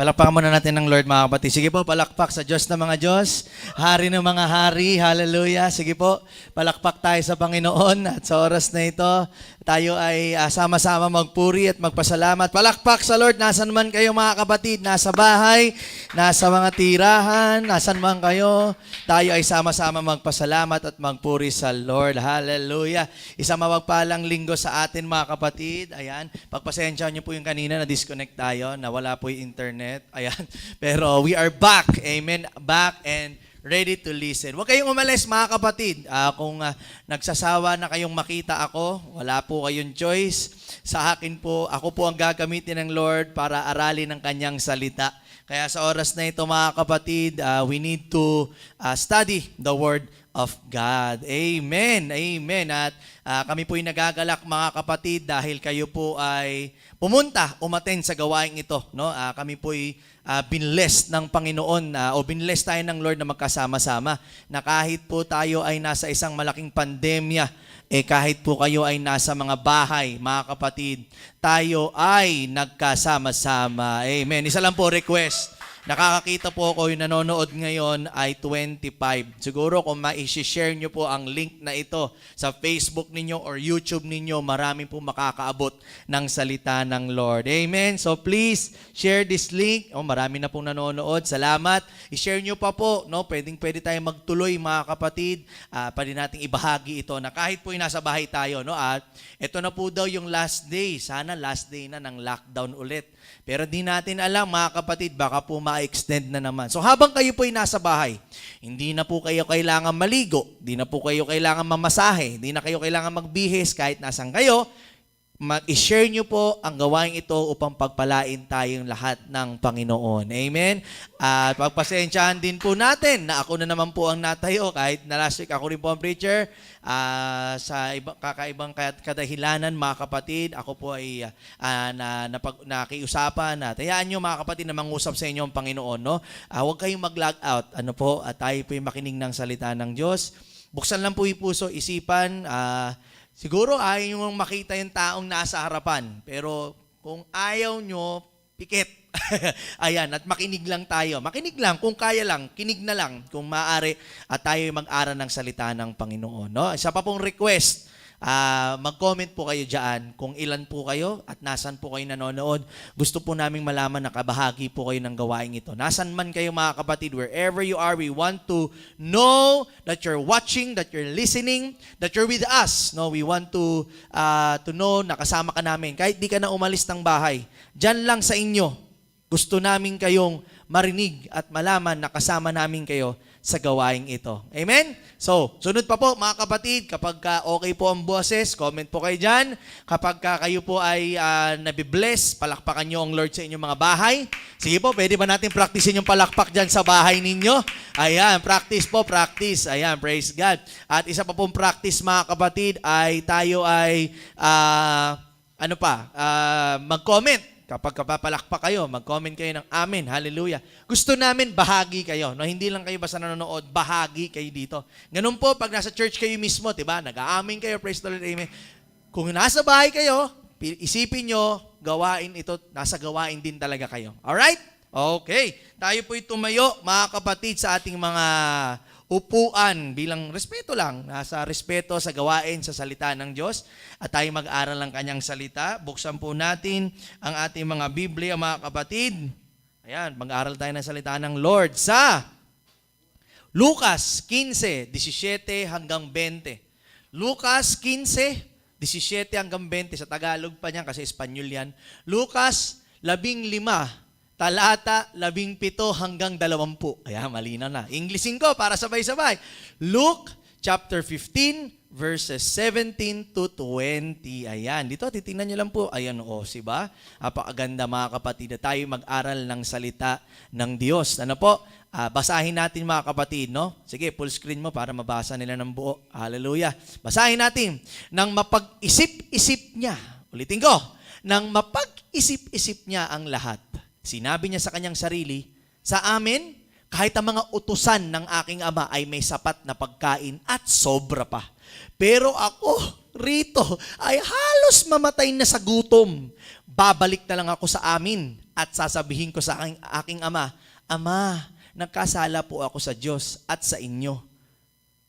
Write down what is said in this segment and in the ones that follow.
Palakpakan muna natin ng Lord, mga kapatid. Sige po, palakpak sa Diyos ng mga Diyos, Hari ng mga hari, hallelujah. Sige po, palakpak tayo sa Panginoon at sa oras na ito, tayo ay sama-sama magpuri at magpasalamat. Palakpak sa Lord, nasan man kayo mga kapatid, nasa bahay, nasa mga tirahan, nasan man kayo, tayo ay sama-sama magpasalamat at magpuri sa Lord, hallelujah. Isang mapagpalang linggo sa atin mga kapatid, ayan, pagpasensya niyo po yung kanina na disconnect tayo, nawala po yung internet. Ayan. Pero we are back. Amen. Back and ready to listen. Huwag kayong umalis mga kapatid. Kung nagsasawa na kayong makita ako, wala po kayong choice. Sa akin po, ako po ang gagamitin ng Lord para aralin ang kanyang salita. Kaya sa oras na ito mga kapatid, we need to study the Word of God. Amen. Amen. At kami po ay nagagalak mga kapatid dahil kayo po ay umattend sa gawaing ito, no? Kami po ay binlessed ng Panginoon o binlessed tayo ng Lord na magkasama-sama. Na kahit po tayo ay nasa isang malaking pandemya, kahit po kayo ay nasa mga bahay, mga kapatid, tayo ay nagkasama-sama. Amen. Isa lang po request. Nakakakita po ako yung nanonood ngayon ay 25. Siguro kung ma-share nyo po ang link na ito sa Facebook ninyo or YouTube ninyo, marami po makakaabot ng salita ng Lord. Amen. So please share this link. Marami na pong nanonood. Salamat. I-share nyo pa po. No? Pwede tayong magtuloy mga kapatid. Pwede nating ibahagi ito na kahit po yung nasa bahay tayo. No? At ito na po daw yung last day. Sana last day na ng lockdown ulit. Pero di natin alam mga kapatid, baka po ma-extend na naman. So habang kayo po ay nasa bahay, hindi na po kayo kailangan maligo, hindi na po kayo kailangan mamasahe, hindi na kayo kailangan magbihis kahit nasan kayo, mag-share nyo po ang gawain ito upang pagpalain tayong lahat ng Panginoon. Amen? At pagpasensyahan din po natin na ako na naman po ang natayo kahit na last week ako rin po ang preacher sa kakaibang kadahilanan mga kapatid. Ako po ay nakiusapan at hayaan nyo mga kapatid na mangusap sa inyo ang Panginoon. No? Huwag kayong mag-log out. Tayo po ay makinig ng salita ng Diyos. Buksan lang po yung puso, isipan, siguro ayaw nyo makita yung taong nasa harapan. Pero kung ayaw nyo, pikit. Ayan, at makinig lang tayo. Makinig lang, kung kaya lang, kinig na lang kung maaari at tayo mag-aral ng salita ng Panginoon. No? Isa pa pong request, mag-comment po kayo dyan kung ilan po kayo at nasan po kayo nanonood. Gusto po naming malaman na kabahagi po kayo ng gawain ito. Nasan man kayo mga kapatid, wherever you are, we want to know that you're watching, that you're listening, that you're with us. No, we want to know na kasama ka namin. Kahit di ka na umalis ng bahay, dyan lang sa inyo, gusto namin kayong marinig at malaman na kasama namin kayo sa gawaing ito. Amen? So, sunod pa po mga kapatid, kapag okay po ang boses, comment po kayo dyan. Kapag kayo po ay nabibless, palakpakan nyo ang Lord sa inyong mga bahay. Sige po, pwede ba natin practicein yung palakpak dyan sa bahay ninyo? Ayan, practice po, practice. Ayan, praise God. At isa pa pong practice mga kapatid ay tayo ay mag-comment. Kapag kapapalakpak kayo, mag-comment kayo ng amen, hallelujah. Gusto namin bahagi kayo. No? Hindi lang kayo basta nanonood, bahagi kayo dito. Ganun po, pag nasa church kayo mismo, diba? Nag-aamin kayo, praise the Lord, amen. Kung nasa bahay kayo, isipin nyo, gawain ito, nasa gawain din talaga kayo. Alright? Okay. Tayo po'y tumayo, mga kapatid, sa ating mga upuan bilang respeto lang. Nasa respeto sa gawain sa salita ng Diyos at tayo mag-aral ng kanyang salita. Buksan po natin ang ating mga Biblia, mga kapatid. Ayan, mag-aral tayo ng salita ng Lord sa Lucas 15:17 hanggang 20. Lucas 15:17 hanggang 20. Sa Tagalog pa niyan kasi Espanyol yan. Lucas 15, talata 17 hanggang 20. Ayan, malinaw na. Englishin ko para sabay-sabay. Luke chapter 15, verses 17 to 20. Ayan, dito titingnan nyo lang po. Ayan, siba? Napakaganda mga kapatid na tayo mag-aral ng salita ng Diyos. Ano po? Basahin natin mga kapatid, no? Sige, full screen mo para mabasa nila ng buo. Hallelujah. Basahin natin. Nang mapag-isip-isip niya, ulitin ko, nang mapag-isip-isip niya ang lahat, sinabi niya sa kanyang sarili, sa amin, kahit ang mga utusan ng aking ama ay may sapat na pagkain at sobra pa. Pero ako, rito, ay halos mamatay na sa gutom. Babalik na lang ako sa amin at sasabihin ko sa aking ama, Ama, nagkasala po ako sa Diyos at sa inyo.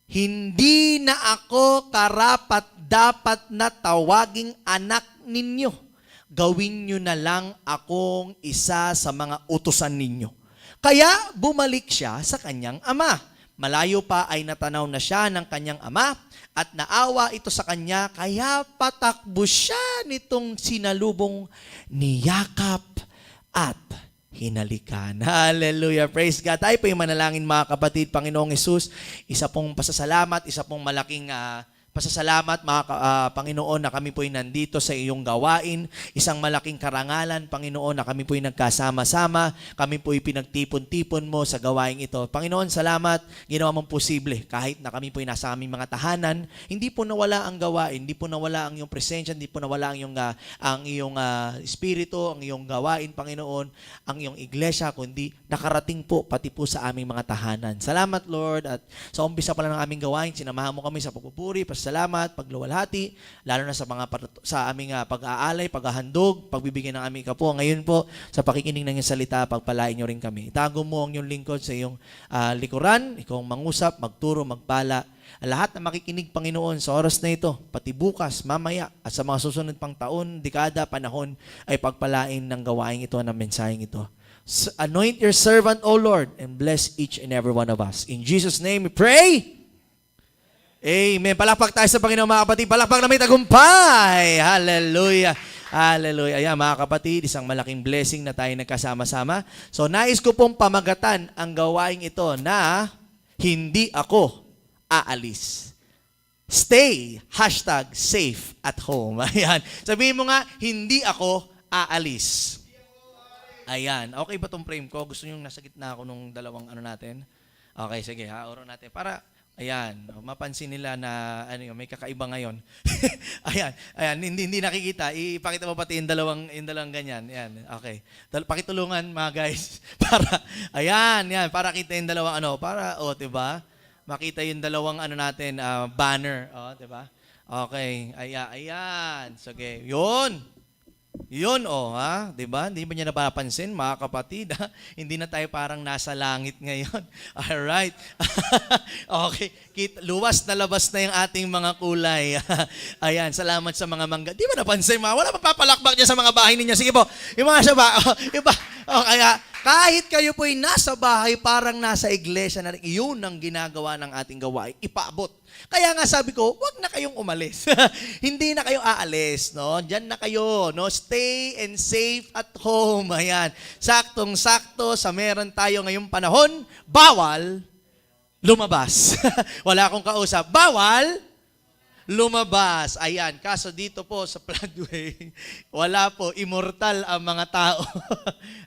Hindi na ako karapat-dapat na tawaging anak ninyo. Gawin nyo na lang akong isa sa mga utusan ninyo. Kaya bumalik siya sa kanyang ama. Malayo pa ay natanaw na siya ng kanyang ama at naawa ito sa kanya, kaya patakbo siya nitong sinalubong, niyakap at hinalikan. Hallelujah. Praise God. Tayo po yung manalangin mga kapatid. Panginoong Hesus, isa pong pasasalamat, isa pong malaking pasasalamat mga Panginoon na kami po'y nandito sa iyong gawain. Isang malaking karangalan, Panginoon, na kami po'y nagkasama-sama. Kami po'y pinagtipon-tipon mo sa gawain ito. Panginoon, salamat. Ginawa mong posible. Kahit na kami po'y nasa aming mga tahanan, hindi po nawala ang gawain, hindi po nawala ang iyong presensya, hindi po nawala ang iyong espiritu, ang iyong gawain, Panginoon, ang iyong iglesia, kundi nakarating po pati po sa aming mga tahanan. Salamat, Lord. At sa umpisa pa lang ng aming gawain, sinamahan mo kami sa pagpupuri, salamat, pagluwalhati, lalo na sa aming pag-aalay, paghahandog, pagbibigay ng aming kapo. Ngayon po, sa pakikinig ng iyong salita, pagpalain niyo rin kami. Itago mo ang iyong lingkod sa iyong likuran, ikaw mangusap, magturo, magpala. Lahat na makikinig, Panginoon, sa oras na ito, pati bukas, mamaya, at sa mga susunod pang taon, dekada, panahon, ay pagpalain ng gawain ito, ng mensaheng ito. Anoint your servant, O Lord, and bless each and every one of us. In Jesus' name we pray. Amen. Palakpak tayo sa Panginoon mga kapatid. Palakpak na may tagumpay. Hallelujah. Hallelujah. Ayan mga kapatid, isang malaking blessing na tayo nagkasama-sama. So nais ko pong pamagatan ang gawain ito na hindi ako aalis. Stay, #safe at home. Ayan. Sabihin mo nga, hindi ako aalis. Ayan. Okay ba tong frame ko? Gusto nyo nasa gitna ako nung dalawang natin? Okay, sige ha. Oro natin. Para ayan, mapansin nila na may kakaiba ngayon. ayan, hindi nakikita. Ipakita mo pati yung dalawang ganyan. Ayan, okay. Pakitulungan mga guys para para kita yung dalawang para 'di ba? Makita yung dalawang natin banner, 'di ba? Okay, ayan. Sige, 'yun. Yun, 'di ba? Hindi ba niya napapansin, mga kapatid? Hindi na tayo parang nasa langit ngayon. All right. Okay. Luwas na labas na yung ating mga kulay. Ayan, salamat sa mga mangga. Di ba napansin, mga? Wala magpapalakbak dyan sa mga bahay ninyo. Sige po, yung mga sa bahay. Kaya, kahit kayo po'y nasa bahay, parang nasa iglesia na rin, yun ang ginagawa ng ating gawain. Ipaabot. Kaya nga sabi ko, wag na kayong umalis. Hindi na kayo aalis, no? Diyan na kayo, no? Stay and safe at home. Ayan. Saktong-sakto sa meron tayo ngayong panahon, bawal lumabas. Wala akong kausap. Bawal lumabas. Ayan. Kaso dito po sa Floodway, wala po. Immortal ang mga tao.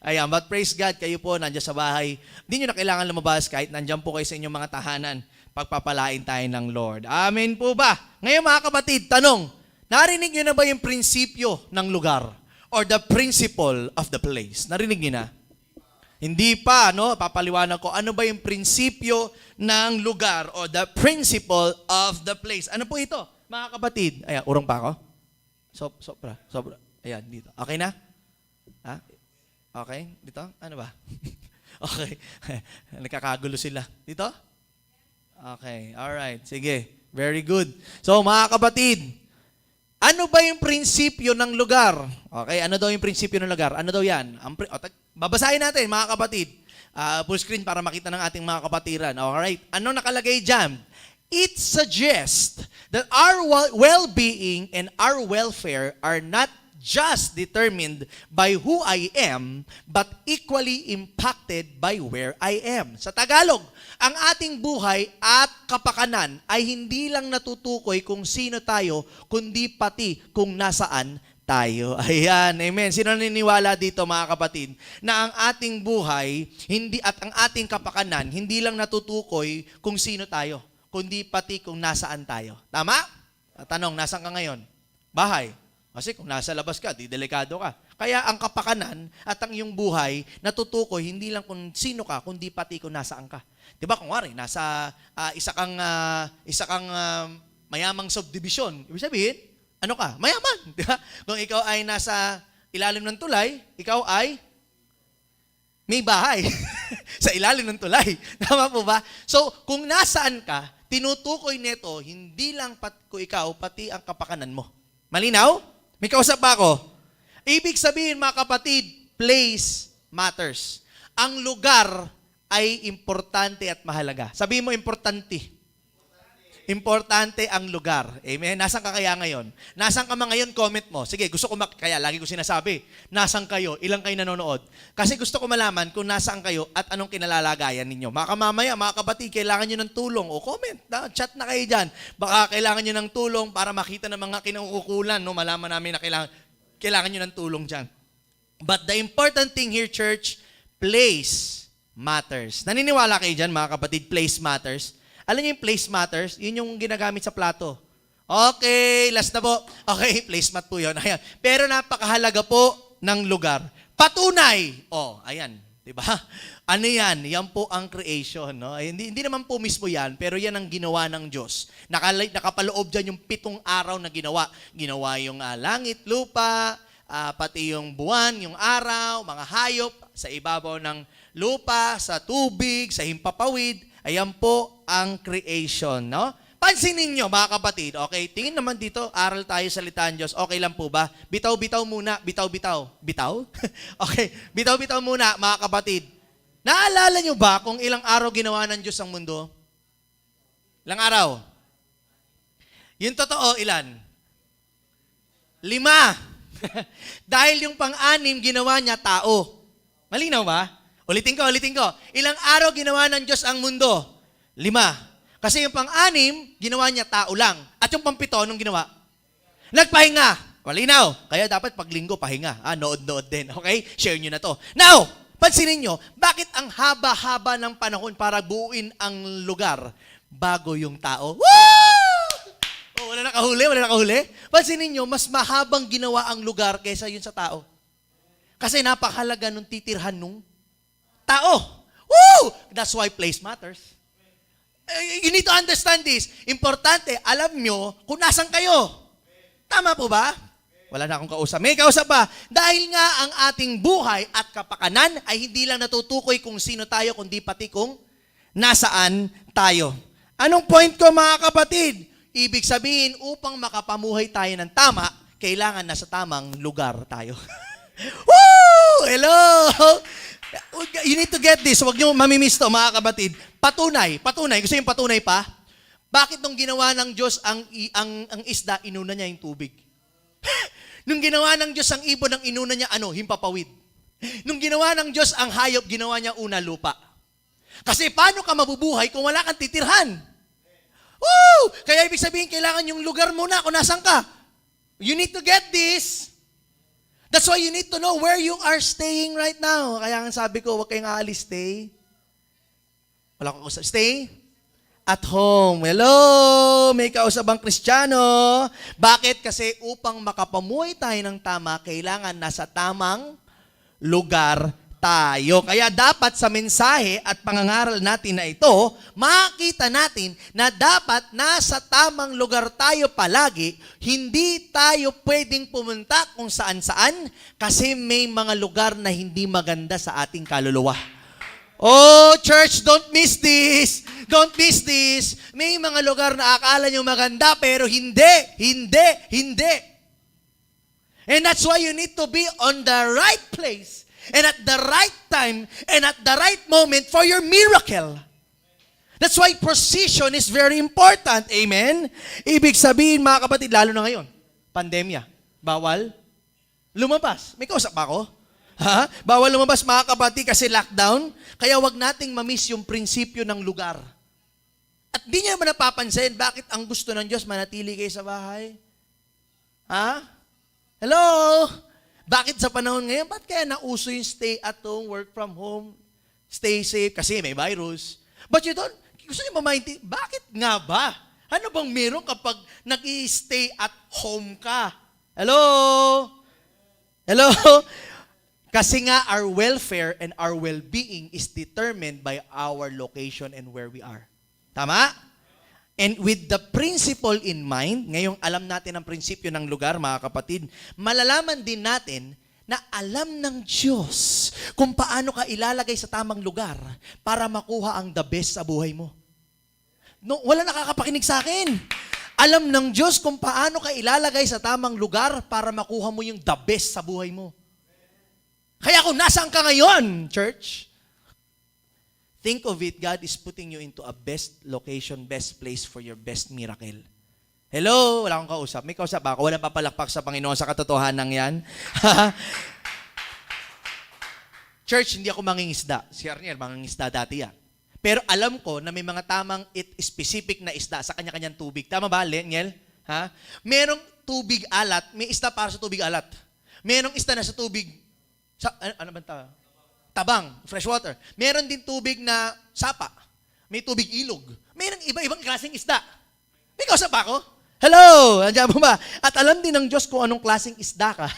Ayan. But praise God, kayo po nandiyan sa bahay. Hindi nyo na kailangan lumabas kahit nandiyan po kayo sa inyong mga tahanan. Pagpapalain tayo ng Lord. Amen po ba? Ngayon mga kapatid, tanong, narinig nyo na ba yung prinsipyo ng lugar? Or the principle of the place? Narinig nyo na? Hindi pa, no? Papaliwanag ko, ano ba yung prinsipyo ng lugar or the principle of the place? Ano po ito, mga kapatid? Ayan, urong pa ako? Sobra. Ayan, dito. Okay na? Ha? Okay? Dito? Ano ba? Okay. Nagkakagulo sila. Dito? Okay, alright. Sige, very good. So mga kapatid, ano ba yung prinsipyo ng lugar? Okay, ano daw yung prinsipyo ng lugar? Ano daw yan? Babasahin natin mga kapatid. Full screen para makita ng ating mga kapatiran. Alright, ano nakalagay dyan? It suggests that our well-being and our welfare are not just determined by who I am, but equally impacted by where I am. Sa Tagalog, ang ating buhay at kapakanan ay hindi lang natutukoy kung sino tayo, kundi pati kung nasaan tayo. Ayan, amen. Sino naniniwala dito mga kapatid, na ang ating buhay at ang ating kapakanan, hindi lang natutukoy kung sino tayo, kundi pati kung nasaan tayo. Tama? Tanong, nasaan ka ngayon? Bahay. Kasi kung nasa labas ka, di delikado ka. Kaya ang kapakanan at ang iyong buhay natutukoy hindi lang kung sino ka, kundi pati kung nasaan ka. 'Di ba? Kung wari, nasa isa kang mayamang subdivision, ibig sabihin, ano ka? Mayaman, 'di ba? Kung ikaw ay nasa ilalim ng tulay, ikaw ay may bahay sa ilalim ng tulay. Tama po ba? So, kung nasaan ka, tinutukoy nito, hindi lang ko ikaw, pati ang kapakanan mo. Malinaw? May kausap ba ako? Ibig sabihin, mga kapatid, place matters. Ang lugar ay importante at mahalaga. Sabihin mo, importante. Importante ang lugar. Amen? Nasaan ka kaya ngayon? Nasaan ka ngayon? Comment mo. Sige, gusto ko kaya lagi ko sinasabi, nasaan kayo? Ilang kayo nanonood? Kasi gusto ko malaman kung nasaan kayo at anong kinalalagayan ninyo. Mga kamamaya, mga kapatid, kailangan nyo ng tulong. O comment, chat na kayo dyan. Baka kailangan nyo ng tulong para makita ng mga kinukukulan. No? Malaman namin na kailangan nyo ng tulong dyan. But the important thing here, church, place matters. Naniniwala kayo dyan, mga kapatid, place matters? Alam niyo yung place matters? Yun yung ginagamit sa plato. Okay, last na po. Okay, placemat po yun. Ayan. Pero napakahalaga po ng lugar. Patunay. Ayan. Diba? Ano yan? Yan po ang creation. No? Ay, hindi naman po mismo yan, pero yan ang ginawa ng Diyos. Nakapaloob dyan yung 7 araw na ginawa. Ginawa yung langit, lupa, pati yung buwan, yung araw, mga hayop, sa ibabaw ng lupa, sa tubig, sa himpapawid. Ayan po ang creation, no? Pansinin nyo, mga kapatid, okay? Tingin naman dito, aral tayo sa salita ng Diyos. Okay lang po ba? Bitaw-bitaw muna. Bitaw-bitaw. Bitaw? Okay. Bitaw-bitaw muna, mga kapatid. Naalala nyo ba kung ilang araw ginawa ng Diyos ang mundo? Ilang araw? Yung totoo, ilan? 5. Dahil yung pang-6 ginawa niya tao. Malinaw ba? Ulitin ko. Ilang araw ginawa ng Diyos ang mundo? 5. Kasi yung pang-6, ginawa niya tao lang. At yung pang-7, nung ginawa? Nagpahinga. Malinaw. Kaya dapat paglinggo, pahinga. Nood-nood din. Okay? Share nyo na to. Now, pansinin nyo, bakit ang haba-haba ng panahon para buuin ang lugar bago yung tao? Woo! Wala nakahuli? Pansinin nyo, mas mahabang ginawa ang lugar kaysa yun sa tao. Kasi napakahalaga nung titirhan nung tao. Woo! That's why place matters. You need to understand this. Importante, alam nyo kung nasan kayo. Tama po ba? Wala na akong kausap. May kausap ba? Dahil nga ang ating buhay at kapakanan ay hindi lang natutukoy kung sino tayo, kundi pati kung nasaan tayo. Anong point ko, mga kapatid? Ibig sabihin, upang makapamuhay tayo ng tama, kailangan nasa tamang lugar tayo. Woo! Hello! You need to get this. Huwag niyo mamimiss to, mga kapatid. Patunay. Gusto yung patunay pa? Bakit nung ginawa ng Diyos ang isda, inuna niya yung tubig? Nung ginawa ng Diyos ang ibon, ang inuna niya, himpapawid. Nung ginawa ng Diyos ang hayop, ginawa niya una lupa. Kasi paano ka mabubuhay kung wala kang titirhan? Woo! Kaya ibig sabihin, kailangan yung lugar muna kung nasan ka. You need to get this. That's why you need to know where you are staying right now. Kaya nga sabi ko, huwag kayong aalis, stay. Wala kang kausap. Stay at home. Hello! May kausap ang Kristiyano. Bakit? Kasi upang makapamuhay tayo ng tama, kailangan nasa tamang lugar tayo. Kaya dapat sa mensahe at pangangaral natin na ito, makita natin na dapat nasa tamang lugar tayo palagi. Hindi tayo pwedeng pumunta kung saan-saan kasi may mga lugar na hindi maganda sa ating kaluluwa. Oh, church, don't miss this. Don't miss this. May mga lugar na akala nyo maganda pero hindi. And that's why you need to be on the right place and at the right time, and at the right moment for your miracle. That's why precision is very important. Amen? Ibig sabihin, mga kapatid, lalo na ngayon, pandemya, bawal lumabas. May kausap ba ako? Ha? Bawal lumabas, mga kapatid, kasi lockdown. Kaya wag nating mamiss yung prinsipyo ng lugar. At di niya man napapansin, bakit ang gusto ng Diyos manatili kayo sa bahay? Ha? Hello? Bakit sa panahon ngayon, ba't kaya nauso yung stay at home, work from home, stay safe, kasi may virus? But gusto niyo mamainti, bakit nga ba? Ano bang meron kapag nag-i-stay at home ka? Hello? Hello? Kasi nga, our welfare and our well-being is determined by our location and where we are. Tama? And with the principle in mind, ngayong alam natin ang prinsipyo ng lugar, mga kapatid, malalaman din natin na alam ng Diyos kung paano ka ilalagay sa tamang lugar para makuha ang the best sa buhay mo. No, wala nakakapakinig sa akin. Alam ng Diyos kung paano ka ilalagay sa tamang lugar para makuha mo yung the best sa buhay mo. Kaya kung nasaan ka ngayon, church, think of it, God is putting you into a best location, best place for your best miracle. Hello? Wala akong kausap. May kausap ba ako? Walang papalakpak sa Panginoon sa katotohanan yan. Church, hindi ako mangingisda. Si Arniel, mangingisda dati yan. Pero alam ko na may mga tamang specific na isda sa kanya-kanyang tubig. Tama ba, Arniel? Ha? Merong tubig alat, may isda para sa tubig alat. Merong isda na sa tubig, ano ba ito? Tabang, fresh water. Meron din tubig na sapa. May tubig ilog. Merong iba-ibang klaseng isda. May kausap ba ako? Hello! Andiyan mo ba? At alam din ng Diyos kung anong klaseng isda ka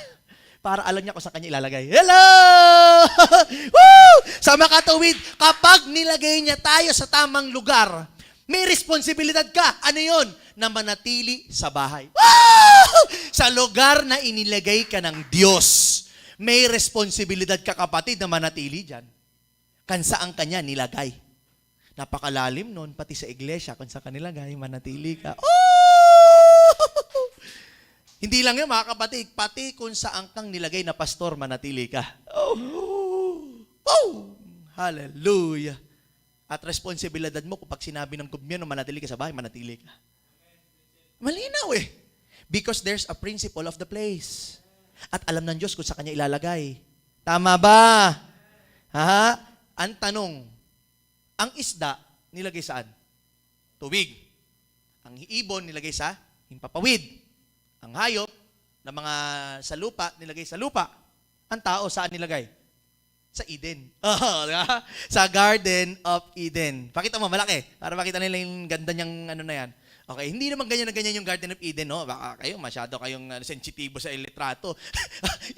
para alam niya kung sa kanya ilalagay. Hello! Woo! Sa makatuwid, kapag nilagay niya tayo sa tamang lugar, may responsibilidad ka. Ano yun? Na manatili sa bahay. Woo! Sa lugar na inilagay ka ng Diyos, may responsibilidad ka, kapatid, na manatili dyan. Kan saan kanya nilagay. Napakalalim nun, pati sa iglesia, kung saan ka nilagay, manatili ka. Hindi lang yun, mga kapatid, pati kung saan kang nilagay na pastor, manatili ka. Hallelujah. At responsibilidad mo, kapag sinabi ng gobyerno, manatili ka sa bahay, manatili ka. Malinaw eh. Because there's a principle of the place. At alam ng Diyos kung saan kanya ilalagay. Tama ba? Ha? Ang tanong, ang isda, nilagay saan? Tubig. Ang ibon, nilagay sa himpapawid. Ang hayop na mga sa lupa, nilagay sa lupa. Ang tao, saan nilagay? Sa Eden. Sa Garden of Eden. Pakita mo, malaki. Para makita nila yung ganda niyang ano na yan. Okay, hindi naman ganyan na ganyan yung Garden of Eden, no? Baka kayo, masyado kayong sensitibo sa litrato.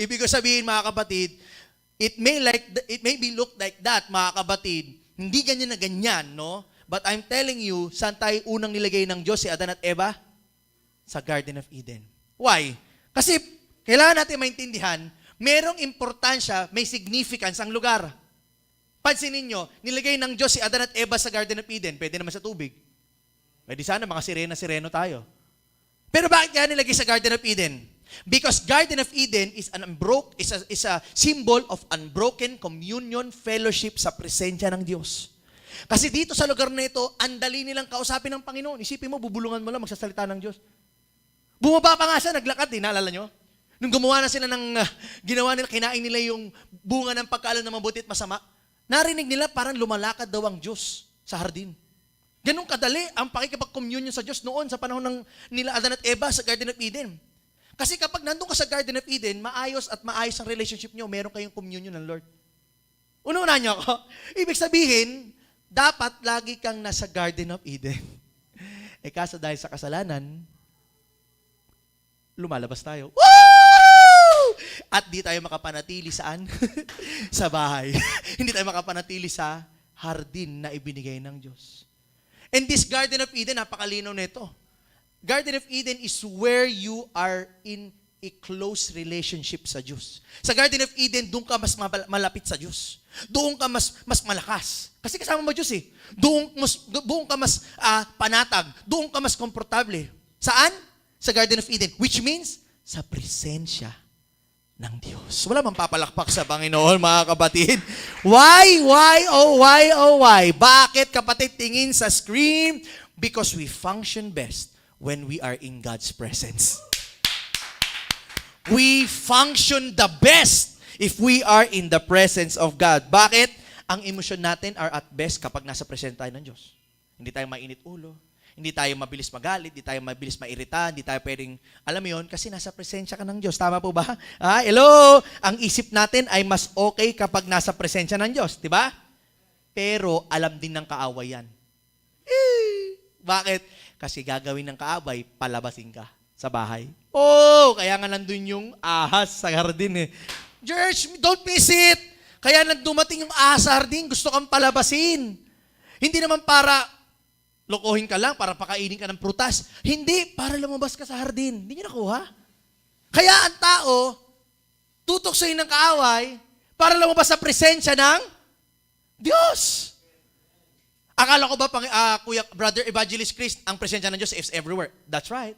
Ibig ko sabihin, mga kapatid, it may be look like that, mga kapatid. Hindi ganyan na ganyan, no? But I'm telling you, saan tayo unang nilagay ng Diyos si Adan at Eva? Sa Garden of Eden. Why? Kasi kailangan natin maintindihan, merong importansya, may significance ang lugar. Pansinin nyo, nilagay ng Diyos si Adan at Eva sa Garden of Eden, pwede naman sa tubig. Pwede sana, mga sirena-sireno tayo. Pero bakit kaya nilagay sa Garden of Eden? Because Garden of Eden is a symbol of unbroken communion, fellowship sa presensya ng Diyos. Kasi dito sa lugar na ito, andali nilang kausapin ng Panginoon. Isipin mo, bubulungan mo lang magsasalita ng Diyos. Bumaba pa nga siya, naglakad din, naalala nyo? Nung gumawa na sila ng, ginawa nila, kinain nila yung bunga ng pagkaalam ng mabuti at masama, narinig nila parang lumalakad daw ang Diyos sa hardin. Ganun kadali ang pakikipag-communion sa Diyos noon sa panahon ng nila Adan at Eva sa Garden of Eden. Kasi kapag nandun ka sa Garden of Eden, maayos ang relationship nyo, meron kayong communion ng Lord. Una-una nyo ako, ibig sabihin, dapat lagi kang nasa Garden of Eden. Kaso dahil sa kasalanan, lumalabas tayo. Woo! At di tayo makapanatili saan? Sa bahay. Hindi tayo makapanatili sa hardin na ibinigay ng Diyos. And this Garden of Eden, napakalinaw nito. Garden of Eden is where you are in a close relationship sa Diyos. Sa Garden of Eden, doon ka mas malapit sa Diyos. Doon ka mas malakas. Kasi kasama mo Diyos eh. Doon ka mas panatag. Doon ka mas komportable. Saan? Sa Garden of Eden. Which means, sa presensya ng Diyos. Wala mang papalakpak sa Panginoon, mga kapatid. Why? Why? Bakit, kapatid, tingin sa screen? Because we function best when we are in God's presence. We function the best if we are in the presence of God. Bakit? Ang emosyon natin are at best kapag nasa presensya tayo ng Diyos. Hindi tayo mainit ulo. Hindi tayo mabilis magalit, hindi tayo mabilis mairita, hindi tayo pwedeng, alam mo yun, kasi nasa presensya ka ng Diyos. Tama po ba? Hello! Ang isip natin ay mas okay kapag nasa presensya ng Diyos. Diba? Pero alam din ng kaaway yan. Bakit? Kasi gagawin ng kaaway, palabasin ka sa bahay. Kaya nga nandun yung ahas sa hardin eh. Church, don't miss it! Kaya dumating yung ahas sa hardin, gusto kang palabasin. Hindi naman para lokohin ka lang para pakainin ka ng prutas. Hindi, para lumabas ka sa hardin. Hindi niyo nakuha. Kaya ang tao, tutuksohin ng kaaway para lumabas sa presensya ng Diyos. Akala ko ba, Kuya Brother Evangelist Chris, ang presensya ng Diyos is everywhere. That's right.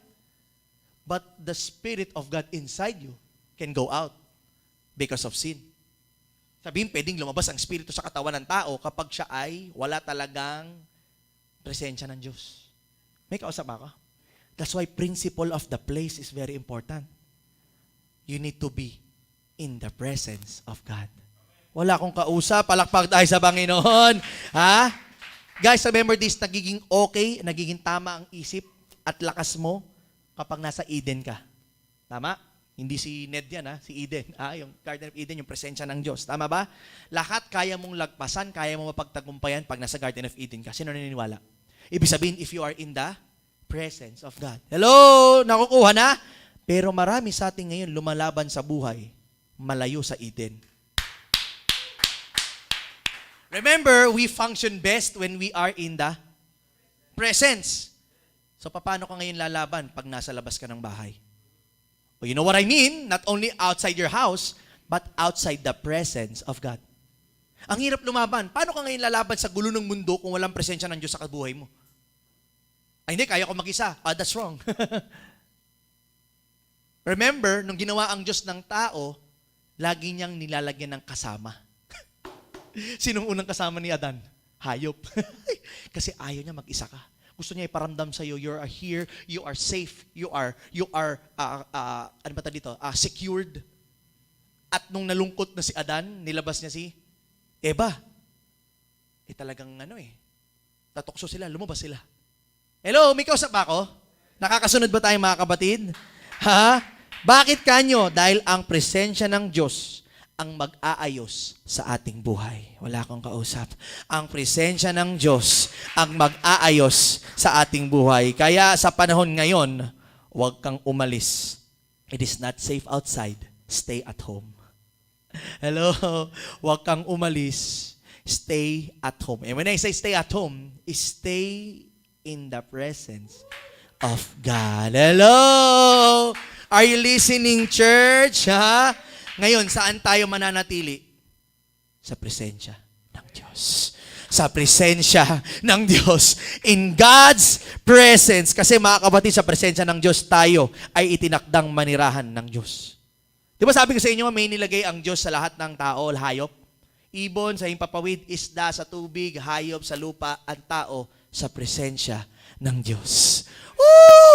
But the Spirit of God inside you can go out because of sin. Sabihin, pwedeng lumabas ang Espiritu sa katawan ng tao kapag siya ay wala talagang presensya ng Diyos. May kausap ako? That's why principle of the place is very important. You need to be in the presence of God. Wala akong kausap, palakpak tayo sa Panginoon. Ha? Guys, remember this, nagiging okay, nagiging tama ang isip at lakas mo kapag nasa Eden ka. Tama? Hindi si Ned yan, ha? Si Eden. Yung Garden of Eden, yung presensya ng Diyos. Tama ba? Lahat kaya mong lagpasan, kaya mong mapagtagumpayan pag nasa Garden of Eden ka. Sino naniniwala? Ibig sabihin, if you are in the presence of God. Hello? Nakukuha na? Pero marami sa atin ngayon lumalaban sa buhay, malayo sa Eden. Remember, we function best when we are in the presence. So, paano ka ngayon lalaban pag nasa labas ka ng bahay? Well, you know what I mean? Not only outside your house, but outside the presence of God. Ang hirap lumaban. Paano ka ngayon lalaban sa gulo ng mundo kung walang presensya ng Diyos sa kabuhay mo? Ay, hindi, kaya ko mag-isa. That's wrong. Remember, nung ginawa ang Diyos ng tao, lagi niyang nilalagyan ng kasama. Sinong unang kasama ni Adan? Hayop. Kasi ayaw niya mag-isa ka. Gusto niya iparamdam sa iyo, you are here, you are safe, you are ano ba dito? Secured. At nung nalungkot na si Adan, nilabas niya si Eva. Talagang tatokso sila, lumabas sila. Hello, may kausap ba ako? Nakakasunod ba tayo mga kapatid? Ha? Bakit kanyo? Dahil ang presensya ng Diyos ang mag-aayos sa ating buhay. Wala akong kausap. Ang presensya ng Diyos ang mag-aayos sa ating buhay. Kaya sa panahon ngayon, huwag kang umalis. It is not safe outside. Stay at home. Hello? Huwag kang umalis. Stay at home. And when I say stay at home, stay in the presence of God. Hello? Are you listening, church? Ha? Ngayon, saan tayo mananatili? Sa presensya ng Diyos. Sa presensya ng Diyos. In God's presence. Kasi mga kapatid, sa presensya ng Diyos, tayo ay itinakdang manirahan ng Diyos. Di ba sabi ko sa inyo, may nilagay ang Diyos sa lahat ng tao, hayop? Ibon sa himpapawid, isda sa tubig, hayop sa lupa, ang tao sa presensya ng Diyos.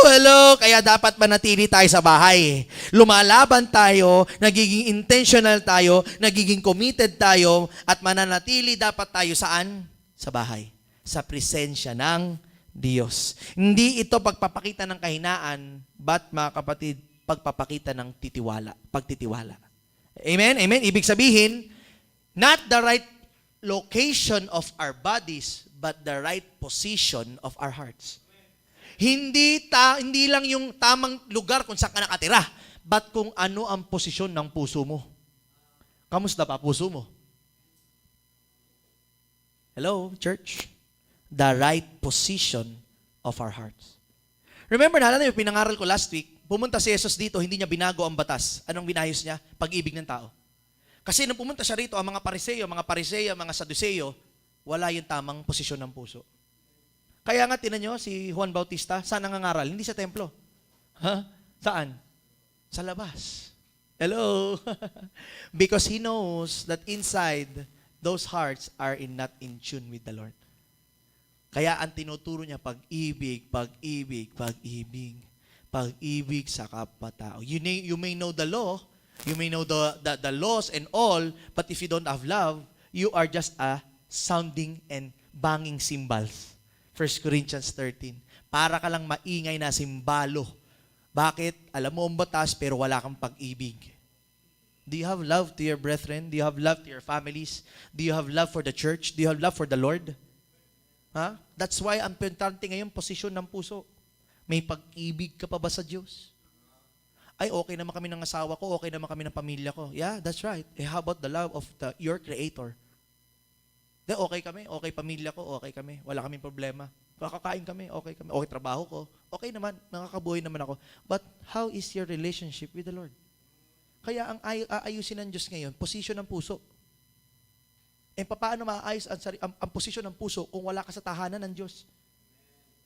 Hello! Kaya dapat manatili tayo sa bahay. Lumalaban tayo, nagiging intentional tayo, nagiging committed tayo, at mananatili dapat tayo saan? Sa bahay. Sa presensya ng Diyos. Hindi ito pagpapakita ng kahinaan, but mga kapatid, pagpapakita ng pagtitiwala. Amen? Amen? Ibig sabihin, not the right location of our bodies, but the right position of our hearts. Hindi lang yung tamang lugar kung saan ka nakatira, but kung ano ang posisyon ng puso mo. Kamusta pa puso mo? Hello, church? The right position of our hearts. Remember, naalala yung pinangaral ko last week, pumunta si Jesus dito, hindi niya binago ang batas. Anong binayos niya? Pag-ibig ng tao. Kasi nung pumunta siya rito, ang mga Pariseyo, mga Saduseyo, wala yung tamang posisyon ng puso. Kaya nga, tinan nyo, si Juan Bautista, saan nangangaral? Hindi sa templo. Ha? Saan? Sa labas. Hello? Because he knows that inside, those hearts are not in tune with the Lord. Kaya ang tinuturo niya, pag-ibig, pag-ibig, pag-ibig. Pag-ibig sa kapwa-tao. You may know the law, you may know the laws and all, but if you don't have love, you are just a sounding and banging cymbals. 1 Corinthians 13. Para ka lang maingay na simbalo. Bakit? Alam mo ang batas pero wala kang pag-ibig. Do you have love to your brethren? Do you have love to your families? Do you have love for the church? Do you have love for the Lord? Ha? That's why ang importante ngayon, posisyon ng puso. May pag-ibig ka pa ba sa Diyos? Ay, okay naman kami ng asawa ko, okay naman kami ng pamilya ko. Yeah, that's right. How about the love of your Creator? Okay kami, okay pamilya ko, okay kami. Wala kaming problema. Kakakain kami, okay kami. Okay trabaho ko, okay naman, nakakabuhay naman ako. But how is your relationship with the Lord? Kaya ang aayusin ng Diyos ngayon, posisyon ng puso. Paano maaayos ang posisyon ng puso kung wala ka sa tahanan ng Diyos?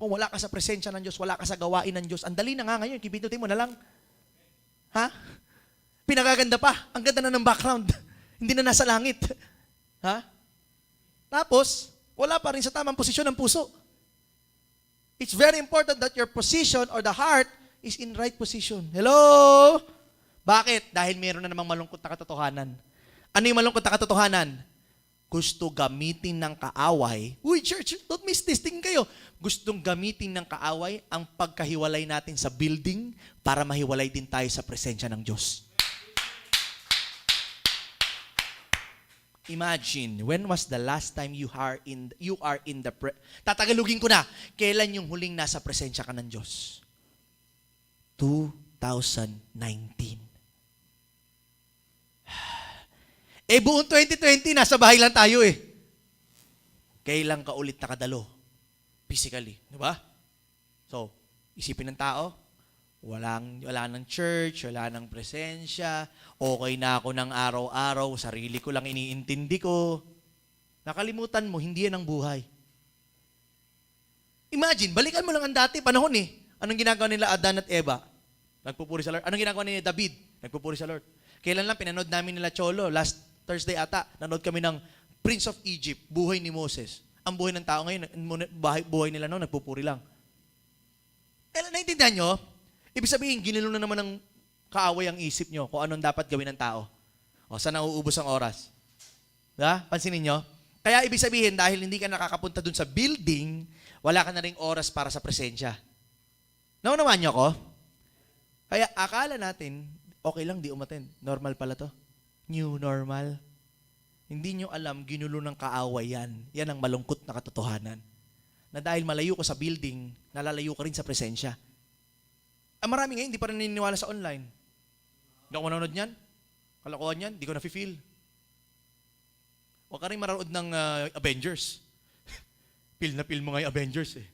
Kung wala ka sa presensya ng Diyos, wala ka sa gawain ng Diyos. Ang dali na nga ngayon, kipindutin mo na lang. Ha? Pinagaganda pa. Ang ganda na ng background. Hindi na nasa langit. Ha? Tapos, wala pa rin sa tamang posisyon ng puso. It's very important that your position or the heart is in right position. Hello? Bakit? Dahil meron na namang malungkot na katotohanan. Ano yung malungkot na katotohanan? Gusto gamitin ng kaaway. Uy, church, don't miss this. Tingin kayo. Gustong gamitin ng kaaway ang pagkahiwalay natin sa building para mahiwalay din tayo sa presensya ng Diyos. Imagine, when was the last time you are in the Tatagalugin ko na, kailan yung huling nasa presensya ka ng Diyos? 2019. Buong 2020, nasa bahay lang tayo eh. Kailan ka ulit nakadalo? Physically. Di ba? So, isipin ng tao, wala ng church, wala ng presensya, okay na ako ng araw-araw, sarili ko lang iniintindi ko. Nakalimutan mo, hindi yan ang buhay. Imagine, balikan mo lang ang dati, panahon eh. Anong ginagawa nila Adan at Eva? Nagpupuri sa Lord. Anong ginagawa ni David? Nagpupuri sa Lord. Kailan lang pinanood namin nila Cholo? Last Thursday ata, nanood kami ng Prince of Egypt, buhay ni Moses. Ang buhay ng tao ngayon, buhay nila noon, nagpupuri lang. Naintindihan nyo? Ibig sabihin, ginilo na naman ng kaaway ang isip nyo kung anong dapat gawin ng tao. O, saan nauubos ang oras? Diba? Pansinin nyo? Kaya ibig sabihin, dahil hindi ka nakakapunta dun sa building, wala ka na ring oras para sa presensya. Naunawaan nyo ko? Kaya akala natin, okay lang, di umattend. Normal pala to. New normal. Hindi nyo alam, ginulo ng kaaway yan. Yan ang malungkot na katotohanan. Na dahil malayo ko sa building, nalalayo ka rin sa presensya. Marami ngayon, hindi pa rin naniniwala sa online. Hindi ako manonood niyan. Kalokohan yan, hindi ko na-feel. Huwag ka rin manonood ng Avengers. Feel na feel mo nga yung Avengers eh.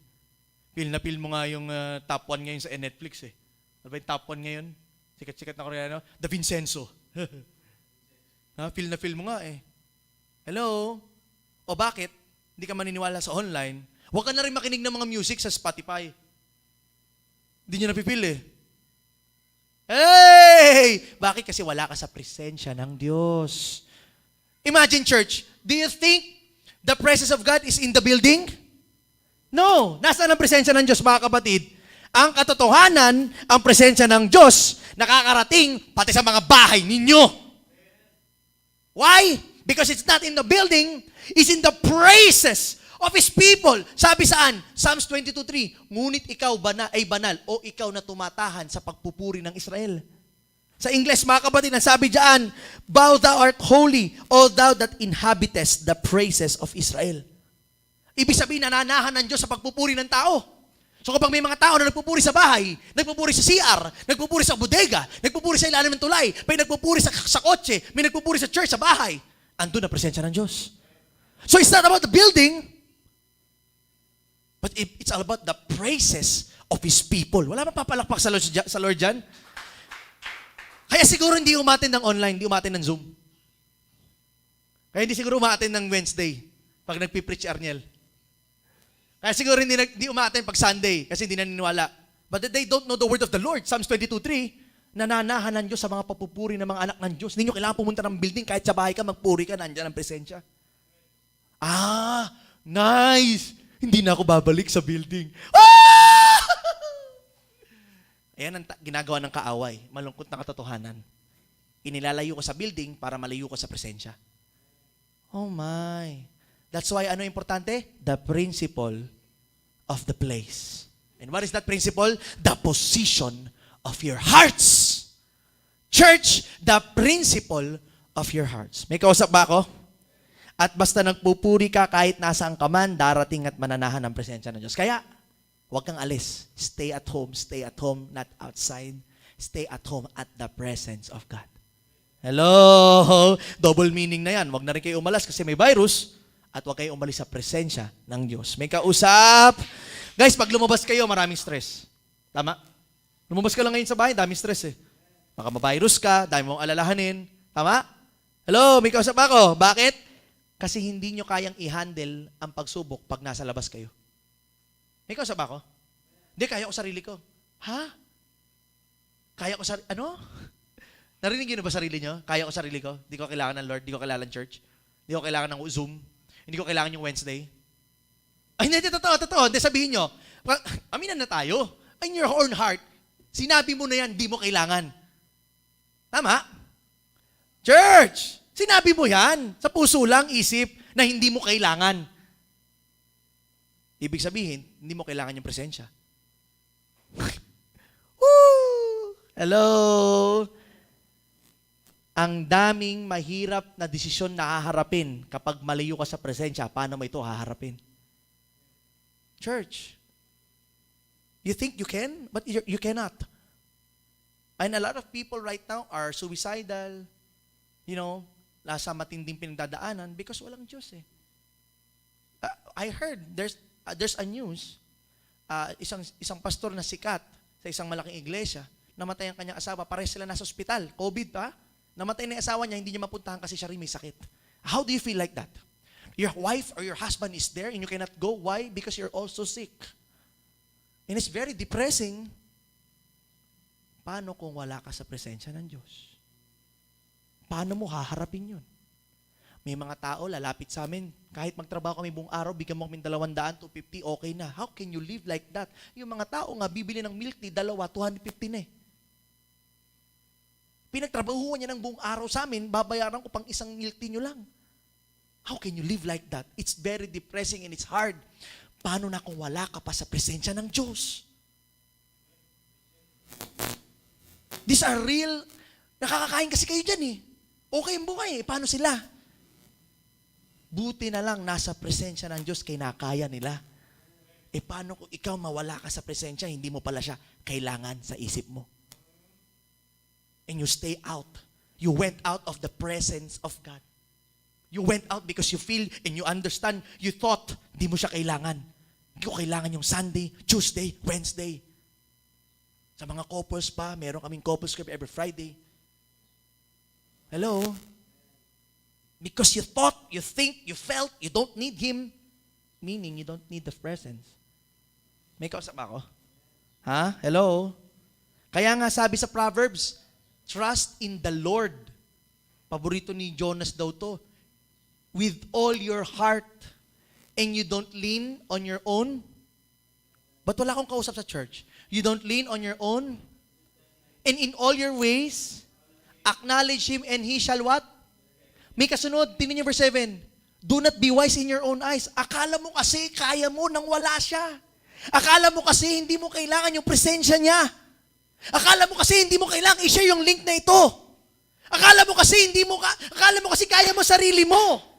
Feel na feel mo nga yung top 1 ngayon sa Netflix eh. Ano ba yung top 1 ngayon? Sikat-sikat na Koreano. The Vincenzo. Feel na feel mo nga eh. Hello? O bakit? Hindi ka maniniwala sa online. Huwag ka na rin makinig ng mga music sa Spotify. Hindi nyo napipil eh. Hey! Bakit? Kasi wala ka sa presensya ng Diyos. Imagine church, do you think the presence of God is in the building? No. Nasaan ang presensya ng Diyos, mga kapatid? Ang katotohanan, ang presensya ng Diyos, nakakarating pati sa mga bahay ninyo. Why? Because it's not in the building, it's in the praises of His people. Sabi saan? Psalms 22:3, ngunit ikaw ay banal o ikaw na tumatahan sa pagpupuri ng Israel. Sa Ingles, mga kapatid, ang sabi diyan, bow thou art holy, O thou that inhabitest the praises of Israel. Ibig sabihin, nananahan ng Diyos sa pagpupuri ng tao. So kapag may mga tao na nagpupuri sa bahay, nagpupuri sa CR, nagpupuri sa bodega, nagpupuri sa ilalim ng tulay, may nagpupuri sa kotse, may nagpupuri sa church, sa bahay, andun na presensya ng Diyos. So it's not about the building, but it's all about the praises of His people. Wala bang papalakpak sa Lord dyan? Kaya siguro hindi umatin ng online, hindi umatin ng Zoom. Kaya hindi siguro umatin ng Wednesday pag nagpipreach Arniel. Kaya siguro hindi umaten pag Sunday kasi hindi naniniwala. But they don't know the word of the Lord. Psalms 22:3, nananahan ng Diyos sa mga papupuri ng mga anak ng Diyos. Hindi nyo kailangan pumunta ng building. Kahit sa bahay ka, magpuri ka, nandiyan ang presensya. Nice! Hindi na ako babalik sa building. Ayan ang ginagawa ng kaaway. Malungkot na katotohanan. Inilalayo ko sa building para malayo ko sa presensya. Oh my! That's why ano importante? The principle of the place. And what is that principle? The position of your hearts. Church, the principle of your hearts. May kausap ba ako? At basta nagpupuri ka kahit nasaan ka man, darating at mananahan ang presensya ng Diyos. Kaya, huwag kang alis. Stay at home, not outside. Stay at home at the presence of God. Hello? Double meaning na yan. Huwag na rin kayo umalas kasi may virus. At huwag kayo umalis sa presensya ng Diyos. May kausap. Guys, pag lumabas kayo, maraming stress. Tama? Lumabas ka lang ngayon sa bahay, daming stress eh. Baka ma-virus ka, dami mong alalahanin. Tama? Hello, may kausap ako. Bakit? Kasi hindi nyo kayang i-handle ang pagsubok pag nasa labas kayo. May kausap ako? Hindi, kaya ko sarili ko. Ha? Kaya ko sarili, ano? Narinig yun na ba sarili nyo? Kaya ko sarili ko? Hindi ko kailangan ng Lord, hindi ko kailangan ng church, hindi ko kailangan ng Zoom, hindi ko kailangan yung Wednesday. Ay, hindi, totoo. Hindi, sabihin nyo, aminan na tayo. In your own heart, sinabi mo na yan, di mo kailangan. Tama? Church! Sinabi mo yan. Sa puso lang, isip, na hindi mo kailangan. Ibig sabihin, hindi mo kailangan yung presensya. Woo! Hello! Ang daming mahirap na desisyon na haharapin kapag malayo ka sa presensya. Paano mo ito haharapin? Church, you think you can, but you cannot. And a lot of people right now are suicidal, nasa matinding pinagdadaanan because walang Diyos eh. I heard there's a news, isang pastor na sikat sa isang malaking iglesia, namatay ang kanyang asawa, pareho sila nasa ospital, COVID pa, namatay na yung asawa niya, hindi niya mapuntahan kasi siya rin may sakit. How do you feel like that? Your wife or your husband is there and you cannot go. Why? Because you're also sick. And it's very depressing. Paano kung wala ka sa presensya ng Diyos? Paano mo haharapin yun? May mga tao lalapit sa amin, kahit magtrabaho kami buong araw, bigyan mo kami 200, 250, okay na. How can you live like that? Yung mga tao nga, bibili ng milk tea, 250 na eh. Pinagtrabahuan niya ng buong araw sa amin, babayaran ko pang isang milk tea nyo lang. How can you live like that? It's very depressing and it's hard. Paano na kung wala ka pa sa presensya ng Diyos? These are real. Nakakakain kasi kayo dyan eh. Okay ang buhay eh. Paano sila? Buti na lang nasa presensya ng Diyos, kinakaya nila. Paano kung ikaw mawala ka sa presensya, hindi mo pala siya kailangan sa isip mo? And you stay out. You went out of the presence of God. You went out because you feel and you understand, you thought, di mo siya kailangan. Hindi ko kailangan yung Sunday, Tuesday, Wednesday. Sa mga couples pa, meron kaming couples group every Friday. Hello? Because you thought, you think, you felt, you don't need Him, meaning you don't need the presence. May kausap ako? Ha? Hello? Kaya nga sabi sa Proverbs, trust in the Lord. Paborito ni Jonas daw to. With all your heart, and you don't lean on your own. Ba't wala akong kausap sa church? You don't lean on your own. And in all your ways, acknowledge Him and He shall what? May kasunod, tingnan niyo verse 7. Do not be wise in your own eyes. Akala mo kasi kaya mo nang wala siya. Akala mo kasi hindi mo kailangan yung presensya niya. Akala mo kasi hindi mo kailangan i-share yung link na ito. Akala mo kasi kaya mo sarili mo.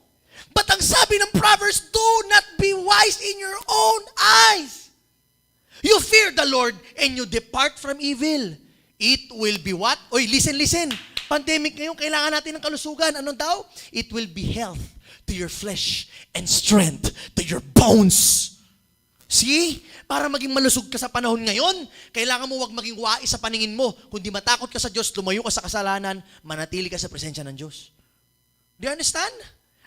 But ang sabi ng Proverbs, do not be wise in your own eyes. You fear the Lord and you depart from evil. It will be what? Oy, listen. Pandemic ngayon, kailangan natin ng kalusugan. Ano daw? It will be health to your flesh and strength to your bones. See? Para maging malusog ka sa panahon ngayon, kailangan mo wag maging wais sa paningin mo. Kundi matakot ka sa Diyos, lumayo ka sa kasalanan, manatili ka sa presensya ng Diyos. Do you understand?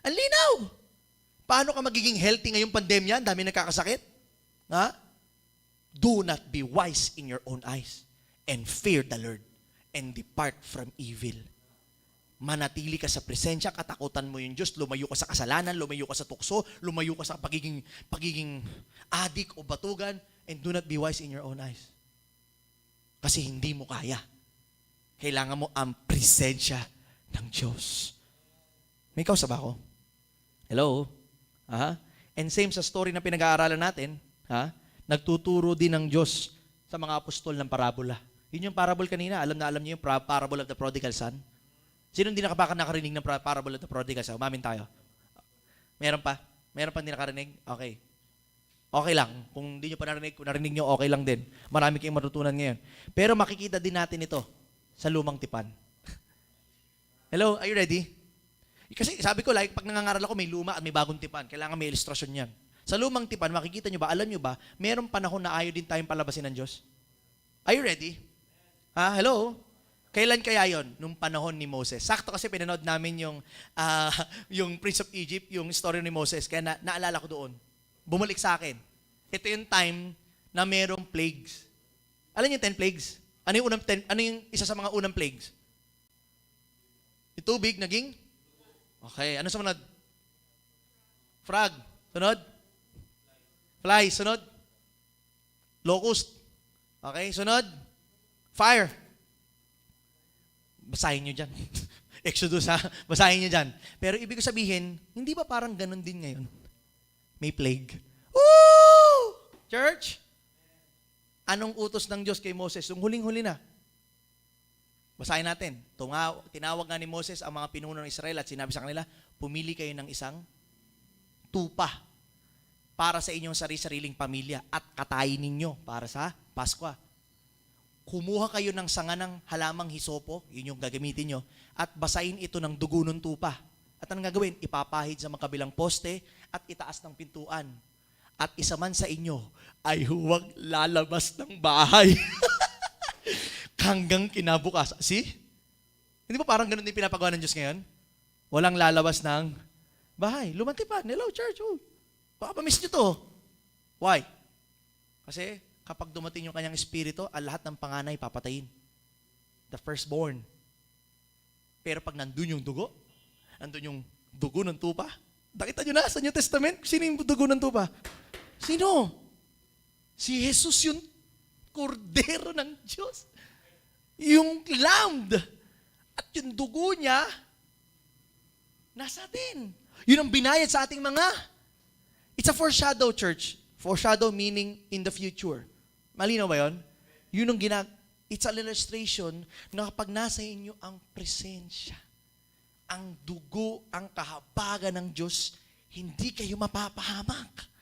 Ang linaw. Paano ka magiging healthy ngayong pandemya? Ang dami nagkakasakit. Ha? Do not be wise in your own eyes and fear the Lord and depart from evil. Manatili ka sa presensya, katakutan mo yung Diyos, lumayo ka sa kasalanan, lumayo ka sa tukso, lumayo ka sa pagiging adik o batugan, and do not be wise in your own eyes. Kasi hindi mo kaya. Kailangan mo ang presensya ng Diyos. May kausap ako? Hello? And same sa story na pinag-aaralan natin, nagtuturo din ng Diyos sa mga apostol ng parabola. Yun yung parable kanina. Alam niyo yung parable of the prodigal son? Sino hindi nakarinig ng parable of the prodigal son? Umamin tayo. Meron pa? Meron pa hindi nakarinig? Okay. Okay lang. Kung hindi nyo pa narinig, kung narinig nyo, okay lang din. Marami kayong matutunan ngayon. Pero makikita din natin ito sa lumang tipan. Hello? Are you ready? Kasi sabi ko, like, pag nangangaral ako, may luma at may bagong tipan. Kailangan may ilustrasyon yan. Sa lumang tipan, makikita nyo ba, alam nyo ba, merong panahon na ayaw din tayong palabasin ng Diyos? Are you ready? Hello? Kailan kaya yon? Nung panahon ni Moses. Sakto kasi pinanood namin ah, yung Prince of Egypt, yung story ni Moses. Kaya naalala ko doon. Bumalik sa akin. Ito yung time na merong plagues. Alam niyo yung 10 plagues? Ano yung isa sa mga unang plagues? Yung tubig naging? Okay. Ano sumunod? Frog. Sunod? Fly. Sunod? Locust. Okay. Sunod? Fire. Basahin nyo dyan. Exodus ha? Basahin nyo dyan. Pero ibig ko sabihin, hindi ba parang ganun din ngayon? May plague. Woo! Church? Anong utos ng Diyos kay Moses? Yung huling-huli na. Basahin natin. Tinawag nga ni Moses ang mga pinuno ng Israel at sinabi sa kanila, pumili kayo ng isang tupa para sa inyong sarili-sariling pamilya at katayin ninyo para sa Paskwa. Kumuha kayo ng sanga ng halamang hisopo, yun yung gagamitin nyo, at basahin ito ng dugo ng tupa. At anong gagawin? Ipapahid sa magkabilang poste at itaas ng pintuan. At isa man sa inyo ay huwag lalabas ng bahay. Hanggang kinabukas. See? Hindi ba parang ganun din pinapagawa ng Diyos ngayon? Walang lalabas ng bahay. Lumantipan. Hello, church. Oh, baka pa-miss nyo to. Why? Kasi kapag dumating yung kanyang espiritu, ang lahat ng panganay papatayin. The firstborn. Pero pag nandun yung dugo, nandun yung dugo ng tupa, nakita nyo na sa New Testament, sino yung dugo ng tupa? Sino? Si Jesus yung kordero ng Diyos. Yung lamb. At yung dugo niya, nasa atin. Yun ang binayad sa ating mga. It's a foreshadow, church. Foreshadow meaning in the future. Malinaw ba yun? Yun ang it's an illustration na kapag nasa inyo ang presensya, ang dugo, ang kahabagan ng Diyos, hindi kayo mapapahamak.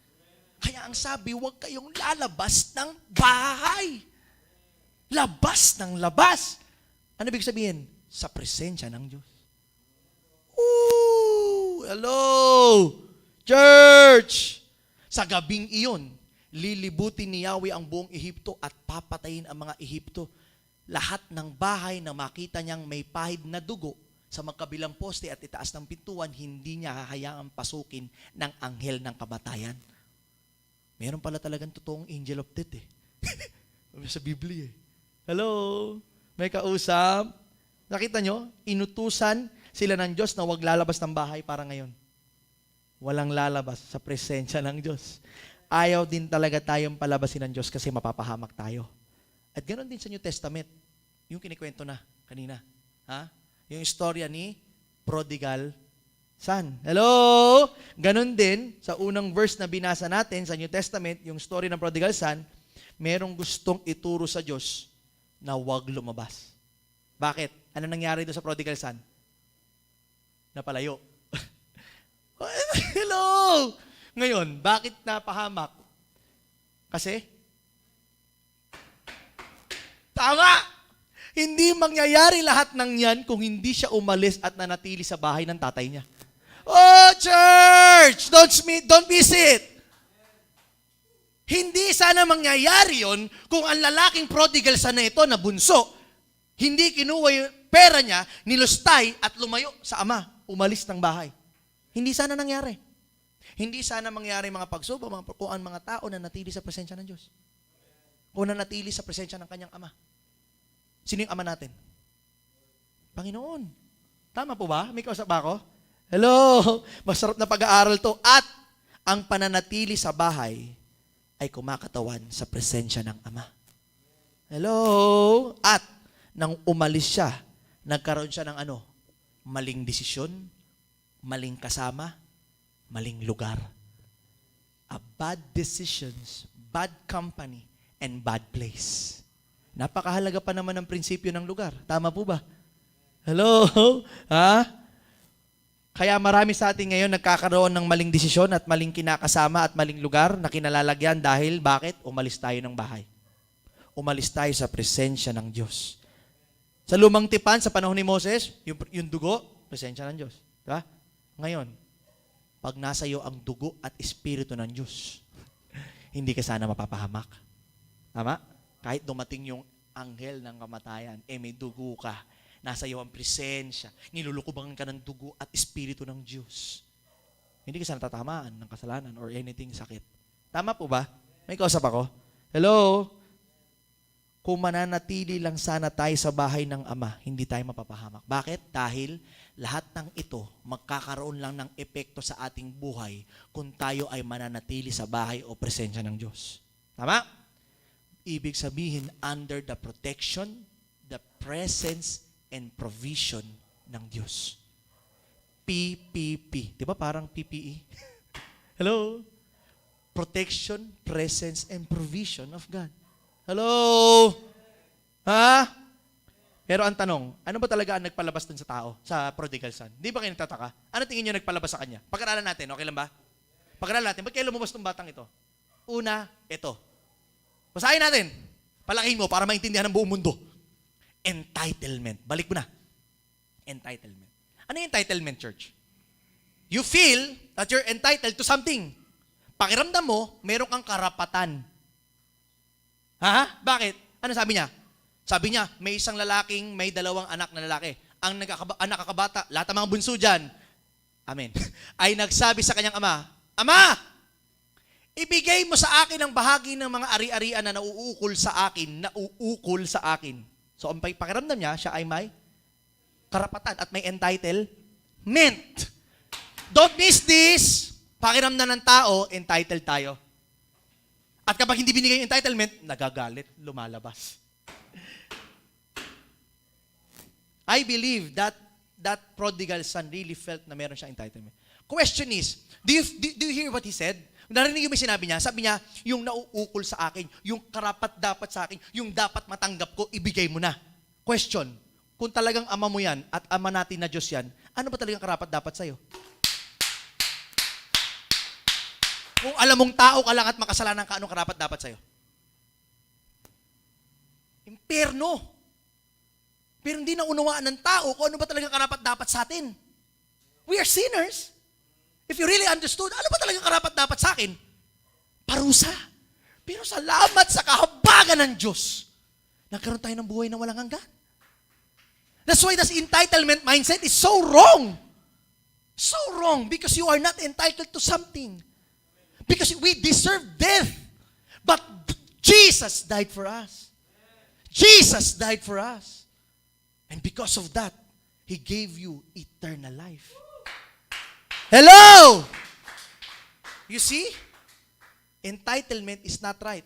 Kaya ang sabi, huwag kayong lalabas ng bahay. Labas ng labas. Ano ibig sabihin? Sa presensya ng Diyos. Ooh, hello! Church! Sa gabing iyon, lilibutin ni Yahweh ang buong Ehipto at papatayin ang mga Ehipto. Lahat ng bahay na makita niyang may pahid na dugo sa magkabilang poste at itaas ng pintuan, hindi niya hahayaang pasukin ng anghel ng kamatayan. Meron pala talagang totoong angel of death eh. Sa Biblia eh. Hello? May kausap? Nakita nyo? Inutusan sila ng Diyos na wag lalabas ng bahay para ngayon. Walang lalabas sa presensya ng Diyos. Ayaw din talaga tayong palabasin ng Diyos kasi mapapahamak tayo. At ganoon din sa New Testament, yung kinikwento na kanina. Ha? Yung istorya ni Prodigal Son. Hello? Ganon din, sa unang verse na binasa natin sa New Testament, yung story ng Prodigal Son, merong gustong ituro sa Diyos na huwag lumabas. Bakit? Ano nangyari doon sa Prodigal Son? Napalayo. Hello! Ngayon, bakit napahamak? Kasi, tama! Hindi mangyayari lahat ng yan kung hindi siya umalis at nanatili sa bahay ng tatay niya. Oh, church! Don't miss it! Hindi sana mangyayari yon kung ang lalaking prodigal son na ito na bunso, hindi kinuha yung pera niya, nilustay at lumayo sa ama, umalis ng bahay. Hindi sana nangyari. Hindi sana mangyari mga pagsubok kung ang mga tao na natili sa presensya ng Diyos. Kung nanatili sa presensya ng kanyang ama. Sino yung ama natin? Panginoon. Tama po ba? May kausap ba ako? Hello! Masarap na pag-aaral to. At ang pananatili sa bahay ay kumakatawan sa presensya ng ama. Hello! At nang umalis siya, nagkaroon siya ng ano? Maling desisyon, maling kasama, maling lugar. A bad decisions, bad company, and bad place. Napakahalaga pa naman ng prinsipyo ng lugar. Tama po ba? Hello? Ha? Kaya marami sa atin ngayon nagkakaroon ng maling desisyon at maling kinakasama at maling lugar na kinalalagyan dahil bakit? Umalis tayo ng bahay. Umalis tayo sa presensya ng Diyos. Sa lumang tipan, sa panahon ni Moses, yung dugo, presensya ng Diyos. Diba? Ngayon, pag nasa iyo ang dugo at espiritu ng Diyos, hindi ka sana mapapahamak. Tama? Kahit dumating yung anghel ng kamatayan. May dugo ka. Nasa iyo ang presensya. Nilulukubangan ka ng dugo at espiritu ng Diyos. Hindi ka sana tatamaan ng kasalanan or anything sakit. Tama po ba? May kausap ako? Hello? Kung mananatili lang sana tayo sa bahay ng Ama, hindi tayo mapapahamak. Bakit? Dahil lahat ng ito magkakaroon lang ng epekto sa ating buhay kung tayo ay mananatili sa bahay o presensya ng Diyos. Tama? Ibig sabihin, under the protection, the presence, and provision ng Diyos. PPP. Di ba parang PPE? Hello? Protection, presence, and provision of God. Hello? Ha? Pero ang tanong, ano ba talaga ang nagpalabas dun sa tao, sa prodigal son? Di ba kayo nagtataka? Ano tingin nyo nagpalabas sa kanya? Pag-aralan natin, okay lang ba? Pag-aralan natin, ba't kayo lumabas ng batang ito? Una, ito. Basahin natin. Palakihin mo para maintindihan ng buong mundo. Entitlement. Balik mo na. Entitlement. Ano yung entitlement, church? You feel that you're entitled to something. Pakiramdam mo, meron kang karapatan. Ha? Bakit? Ano sabi niya? Sabi niya, may isang lalaking, may 2 anak na lalaki. Ang nakakabata, lahat ng mga bunso dyan, amen, ay nagsabi sa kanyang ama, Ama! Ibigay mo sa akin ang bahagi ng mga ari-arian na nauukol sa akin. So, ang pakiramdam niya, siya ay may karapatan at may entitlement. Don't miss this. Pakiramdam ng tao, entitled tayo. At kapag hindi binigay yung entitlement, nagagalit, lumalabas. I believe that prodigal son really felt na meron siyang entitlement. Question is, do you hear what he said? Narinig yung may sinabi niya? Sabi niya, yung nauukol sa akin, yung karapat dapat sa akin, yung dapat matanggap ko, ibigay mo na. Question, kung talagang ama mo yan at ama natin na Diyos yan, ano ba talagang karapat dapat sa'yo? Kung alam mong tao ka lang at makasalanan ka, anong karapat dapat sa'yo? Impyerno. Pero hindi na unawaan ng tao kung ano ba talagang karapat dapat sa atin. We are sinners. If you really understood, ano ba talagang karapat dapat sa akin? Parusa. Pero salamat sa kahabagan ng Diyos. Nagkaroon tayo ng buhay na walang hanggan. That's why this entitlement mindset is so wrong. So wrong because you are not entitled to something. Because we deserve death. But Jesus died for us. Jesus died for us. And because of that, He gave you eternal life. Hello! You see? Entitlement is not right.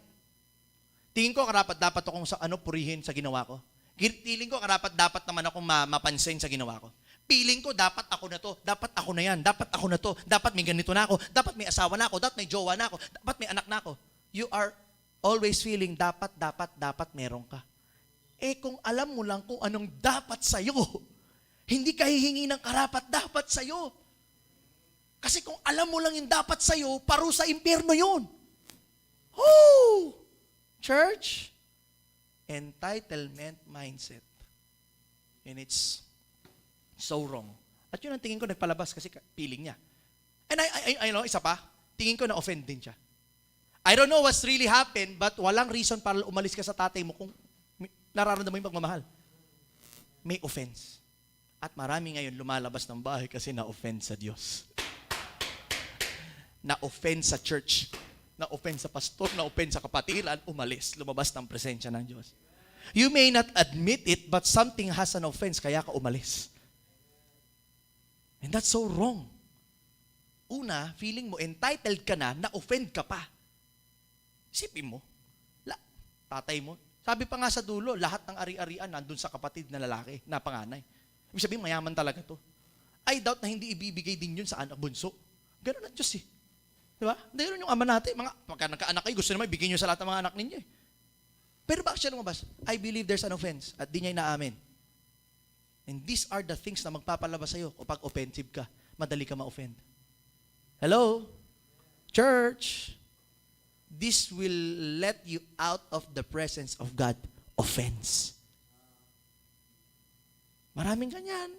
Tingin ko karapat dapat akong purihin sa ginawa ko. Tingin ko karapat dapat naman akong mapansin sa ginawa ko. Feeling ko dapat ako na to, dapat ako na yan, dapat ako na to, dapat may ganito na ako, dapat may asawa na ako, dapat may jowa na ako, dapat may anak na ako. You are always feeling dapat meron ka. Kung alam mo lang kung anong dapat sa'yo, hindi ka hihingi ng karapat dapat sa'yo. Kasi kung alam mo lang yung dapat sa'yo, parusa impyerno yun. Oh! Church, entitlement mindset. And it's so wrong. At yun ang tingin ko nagpalabas kasi feeling niya. And I know, isa pa, tingin ko na-offend din siya. I don't know what's really happened, but walang reason para umalis ka sa tatay mo kung nararamdaman mo yung pagmamahal. May offense. At marami ngayon lumalabas ng bahay kasi na-offend sa Diyos. Na-offend sa church. Na-offend sa pastor, na-offend sa kapatiran, umalis, lumabas ng presensya ng Diyos. You may not admit it, but something has an offense, kaya ka umalis. And that's so wrong. Una, feeling mo, entitled ka na-offend ka pa. Isipin mo, tatay mo, sabi pa nga sa dulo, lahat ng ari-arian nandun sa kapatid na lalaki, na panganay. Ibig sabihin, mayaman talaga to. I doubt na hindi ibibigay din yun sa anak bunso. Ganun ang Diyos eh. Diba? Dahil yung ama natin, pagka nagkaanak kayo, gusto naman ibigay nyo sa lahat ng mga anak ninyo eh. Pero bakit siya lumabas? I believe there's an offense at di niya inaamin. And these are the things na magpapalabas sa'yo kapag offensive ka. Madali ka ma-offend. Hello? Church, this will let you out of the presence of God. Offense. Maraming ganyan.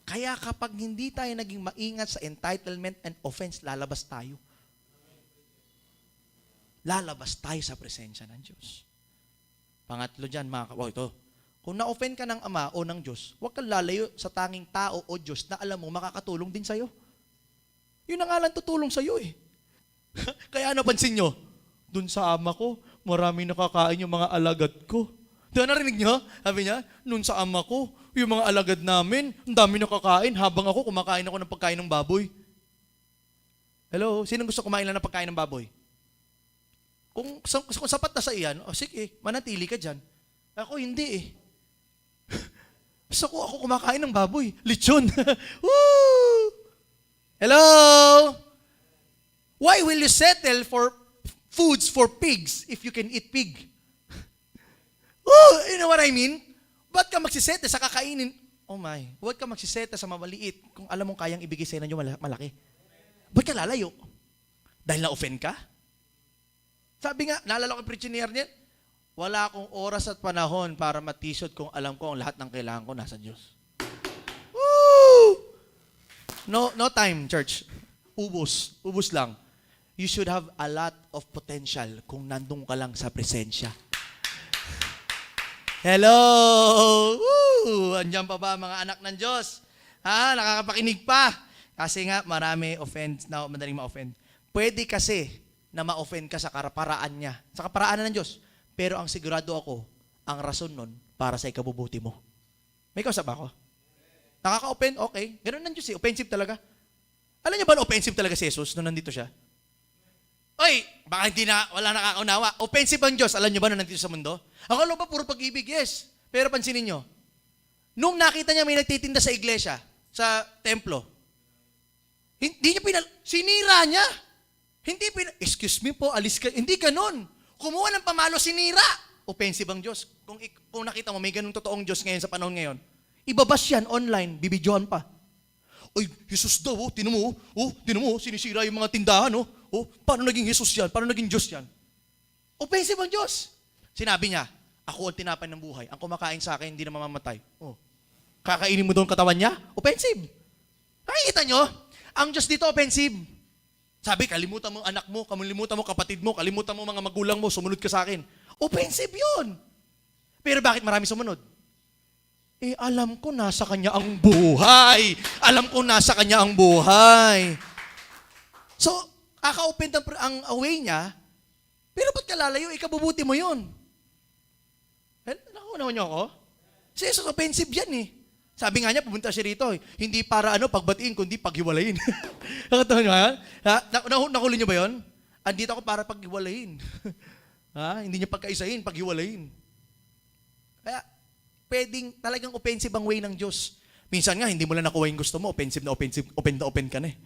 Kaya kapag hindi tayo naging maingat sa entitlement and offense, lalabas tayo. lalabas tayo sa presensya ng Diyos. Pangatlo dyan, ito. Kung na-offend ka ng Ama o ng Diyos, huwag kang lalayo sa tanging tao o Diyos na alam mo makakatulong din sa'yo. Yun ang nga lang tutulong sa'yo eh. Kaya napansin nyo, dun sa ama ko, maraming nakakain yung mga alagad ko. Diba narinig nyo? Sabi niya, nun sa ama ko, yung mga alagad namin, ang dami nakakain habang ako kumakain ako ng pagkain ng baboy. Hello? Sinong gusto kumain lang ng pagkain ng baboy? Kung sapat na sa iyan, sige, manatili ka dyan. Ako hindi eh. Gusto ko ako kumakain ng baboy. Lechon. Woo! Hello? Why will you settle for foods for pigs if you can eat pig? Oh, you know what I mean? Ba't ka magsisete sa kakainin? Oh my, huwag ka magsisete sa mamaliit kung alam mong kayang ibigay sa inyo malaki. Ba't ka lalayo? Dahil na-offend ka? Sabi nga, naalala ko yung preaching niya, wala akong oras at panahon para matisod kung alam ko ang lahat ng kailangan ko nasa Diyos. Woo! No time, church. Ubus lang. You should have a lot of potential kung nandun ka lang sa presensya. Hello! Woo! Andiyan pa ba mga anak ng Diyos? Nakakapakinig pa. Kasi nga, marami offend, na madaling ma-offend. Pwede kasi na ma-offend ka sa kaparaan niya, sa kaparaanan ng Diyos. Pero ang sigurado ako, ang rason nun, para sa ikabubuti mo. May kausap ako? Nakaka-offend? Okay. Ganun ng Diyos eh. Offensive talaga. Alam niyo ba na offensive talaga si Jesus nung nandito siya? Oy, baka wala nakakaunawa. Offensive ang Diyos. Alam niyo ba nung nandito sa mundo? Akala ba puro pag-ibig? Yes. Pero pansinin niyo, nung nakita niya may nagtitinda sa iglesia, sa templo, hindi niya sinira niya. Excuse me po, alis ka. Hindi ganon. Kumuha ng pamalo, sinira. Offensive ang Diyos. Kung nakita mo, may ganung totoong Diyos ngayon sa panahon ngayon, ibabas yan online, bibidyohan pa. Oy, Jesus daw, tinan mo, sinisira yung mga tindahan, paano naging Jesus yan? Paano naging Diyos yan? Offensive ang Diyos. Sinabi niya, ako ang tinapay ng buhay. Ang kumakain sa akin, hindi na mamamatay. Kakainin mo doon katawan niya? Offensive. Nakikita nyo? Ang Diyos dito, offensive. Sabi, kalimutan mo anak mo, kalimutan mo kapatid mo, kalimutan mo mga magulang mo, sumunod ka sa akin. Offensive yun. Pero bakit marami sumunod? Alam ko nasa kanya ang buhay. Alam ko nasa kanya ang buhay. So, kaka-open ang away niya, pero ba't ka lalayo? Ikabubuti mo yun. Nakunawan niyo ako? Si Jesus, offensive yan eh. Sabi nga niya, pumunta siya rito. Hindi para pagbatiin, kundi paghiwalayin. Nakatawa niyo yan? Nakulo niyo ba yun? Andito ako para paghiwalayin. Hindi niya pagkaisahin, paghiwalayin. Kaya, pwedeng talagang offensive ang way ng Diyos. Minsan nga, hindi mo lang nakuha yung gusto mo, offensive, open ka na eh.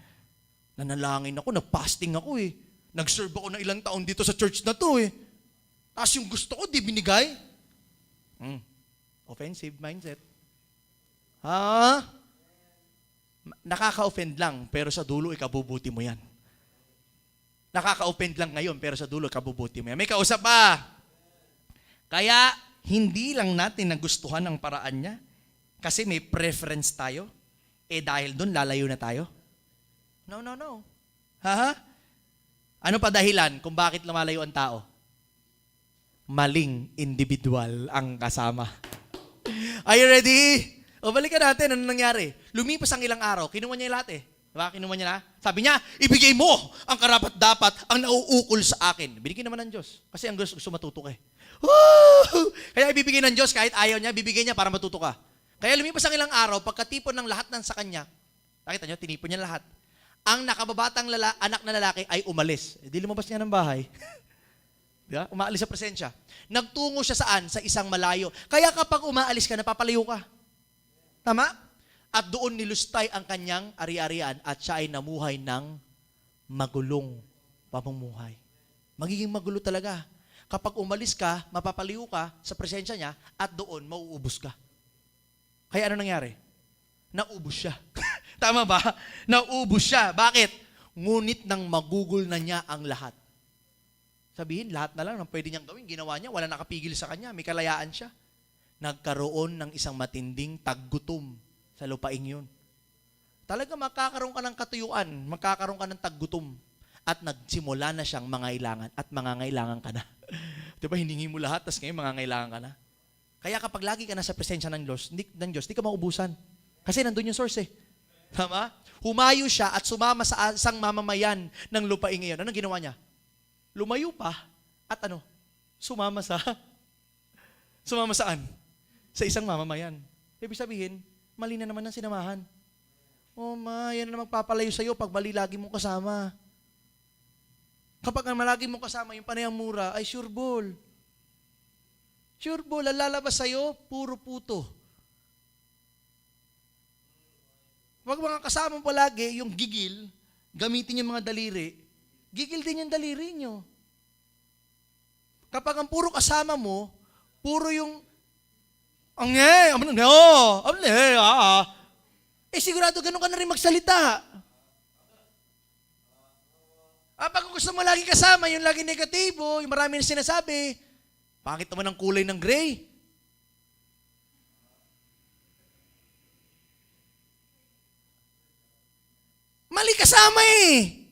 Nanalangin ako, nag-fasting ako eh. Nag-serve ako ng ilang taon dito sa church na to eh. Tapos yung gusto ko, di binigay. Offensive mindset. Nakaka-offend lang, pero sa dulo, ikabubuti mo yan. Nakaka-offend lang ngayon, pero sa dulo, ikabubuti mo yan. May kausap pa. Kaya, hindi lang natin nagustuhan ang paraan niya, kasi may preference tayo, dahil doon, lalayo na tayo. No. Ano pa dahilan kung bakit lumalayo ang tao? Maling individual ang kasama. Are you ready? Balikan natin, ano nangyari? Lumipas ang ilang araw, kinuha niya yung lahat eh. Diba? Kinuha niya na. Sabi niya, ibigay mo ang karapat-dapat, ang nauukol sa akin. Binigyan naman ng Diyos. Kasi ang gusto matuto ka eh. Woo! Kaya ibibigay ng Diyos, kahit ayaw niya, bibigay niya para matuto ka. Kaya lumipas ang ilang araw, pagkatipon ng lahat ng sa kanya, nakita niyo, tinipon niya lahat. Ang nakababatang anak na lalaki ay umalis. Di lumabas niya ng bahay. Diba? Umaalis sa presensya. Nagtungo siya saan? Sa isang malayo. Kaya kapag umaalis ka, napapalayo ka. Tama? At doon nilustay ang kanyang ari-arian at siya ay namuhay ng magulong pamumuhay. Magiging magulo talaga. Kapag umalis ka, mapapaliw ka sa presensya niya at doon mauubos ka. Kaya ano nangyari? Naubos siya. Tama ba? Naubos siya. Bakit? Ngunit nang magugol na niya ang lahat. Sabihin, lahat na lang ang pwede niyang gawin, ginawa niya, wala nakapigil sa kanya, may kalayaan siya. Nagkaroon ng isang matinding taggutom sa lupaing yun. Talaga makakaroon ka ng katuyuan, makakaroon ka ng taggutom. at nagsimula na siyang mangailangan at mangangailangan ka na. Di ba, hiningi mo lahat, tapos ngayon mangangailangan ka na. Kaya kapag lagi ka na sa presensya ng Diyos, di ka maubusan. Kasi nandun yung source eh. Tama? Humayo siya at sumama sa isang mamamayan ng lupain ngayon. Anong ginawa niya? Lumayo pa at Sumama saan? Sa isang mamamayan. Ibig sabihin, mali na naman ang sinamahan. Oh yan na magpapalayo sa'yo pag mali lagi mong kasama. Kapag malagi mong kasama yung panayang mura, ay sure ball. Sure ball, ang lalabas sa'yo, puro puto. Pag mga kasama mo palagi, yung gigil, gamitin yung mga daliri, gigil din yung daliri nyo. Kapag ang puro kasama mo, puro yung sigurado ganun ka na rin magsalita. Pag gusto mo lagi kasama, yung lagi negatibo, yung marami na sinasabi, pangit naman ang kulay ng gray. Mali kasama eh.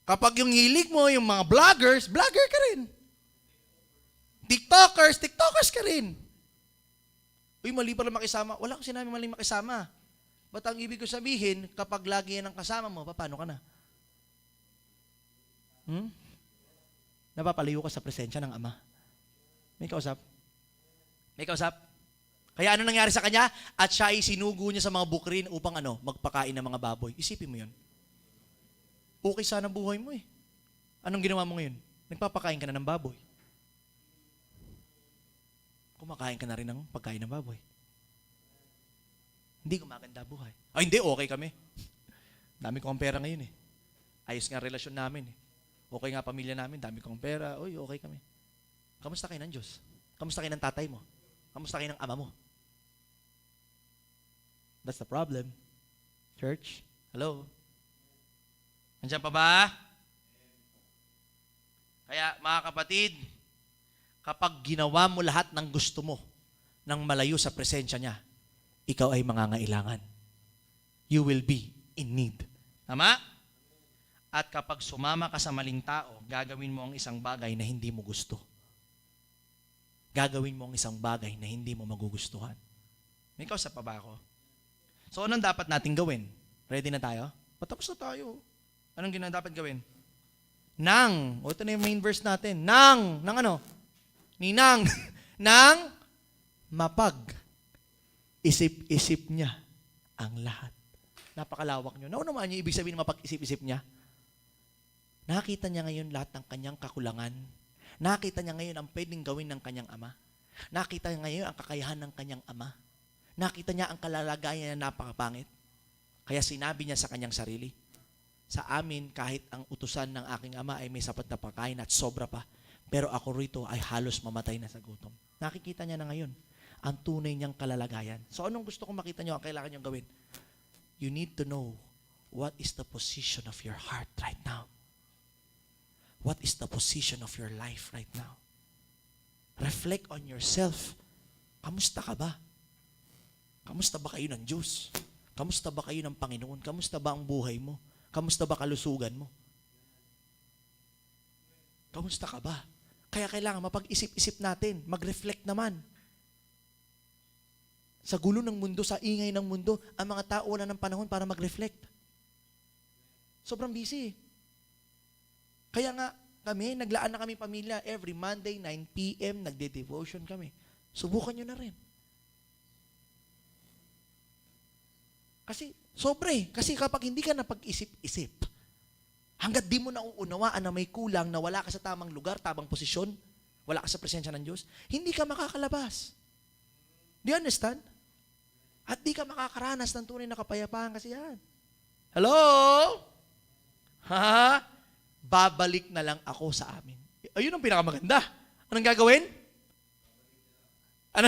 Kapag yung hilig mo, yung mga vlogger ka rin. TikTokers ka rin. Uy, mali pala makisama. Wala akong sinabi mali makisama. Ba't ang ibig ko sabihin, kapag lagi yan ang kasama mo, paano ka na? Napapalayo ka sa presensya ng Ama. May kausap? Kaya ano nangyari sa kanya? At siya ay sinugo niya sa mga bukrin upang magpakain ng mga baboy. Isipin mo yun. Okay sana buhay mo eh. Anong ginawa mo ngayon? Nagpapakain ka na ng baboy. Kumakain ka na rin ng pagkain ng baboy. Hindi gumaganda buhay. Hindi, okay kami. Dami kong pera ngayon eh. Ayos nga relasyon namin eh. Okay nga pamilya namin, dami kong pera. Uy, okay kami. Kamusta kayo ng Diyos? Kamusta kayo ng tatay mo? Kamusta kayo ng ama mo? That's the problem. Church, hello? Andiyan pa ba? Kaya mga kapatid, kapag ginawa mo lahat ng gusto mo nang malayo sa presensya niya, ikaw ay mangangailangan. You will be in need. Tama? At kapag sumama ka sa maling tao, gagawin mo ang isang bagay na hindi mo gusto. Gagawin mo ang isang bagay na hindi mo magugustuhan. May kausap pa ba ako? So, anong dapat natin gawin? Ready na tayo? Patapos na tayo. Anong dapat gawin? Ito na yung main verse natin. Ninang, nang mapag-isip-isip niya ang lahat. Napakalawak nyo. Naunawaan niyo ibig sabihin ng mapag-isip-isip niya? Nakita niya ngayon lahat ng kanyang kakulangan. Nakita niya ngayon ang pwedeng gawin ng kanyang ama. Nakita niya ngayon ang kakayahan ng kanyang ama. Nakita niya ang kalalagayan na napakapangit. Kaya sinabi niya sa kanyang sarili, sa amin, kahit ang utusan ng aking ama ay may sapat na pagkain at sobra pa, pero ako rito ay halos mamatay na sa gutom. Nakikita niya na ngayon ang tunay niyang kalalagayan. So anong gusto kong makita niyo ang kailangan niyong gawin? You need to know what is the position of your heart right now. What is the position of your life right now? Reflect on yourself. Kamusta ka ba? Kamusta ba kayo ng Diyos? Kamusta ba kayo ng Panginoon? Kamusta ba ang buhay mo? Kamusta ba kalusugan mo? Kamusta ka ba? Kaya kailangan mapag-isip-isip natin, mag-reflect naman. Sa gulo ng mundo, sa ingay ng mundo, ang mga tao wala ng panahon para mag-reflect. Sobrang busy. Kaya nga, naglaan na kami pamilya. Every Monday, 9 p.m., nagde-devotion kami. Subukan nyo na rin. Kasi, Kasi kapag hindi ka napag-isip-isip, hanggat di mo nauunawaan na may kulang, na wala ka sa tamang lugar, tamang posisyon, wala ka sa presensya ng Diyos, hindi ka makakalabas. Do you understand? At di ka makakaranas ng tunay na kapayapaan kasi yan. Hello? Babalik na lang ako sa amin. Ayun ang pinakamaganda. Anong gagawin? Ano?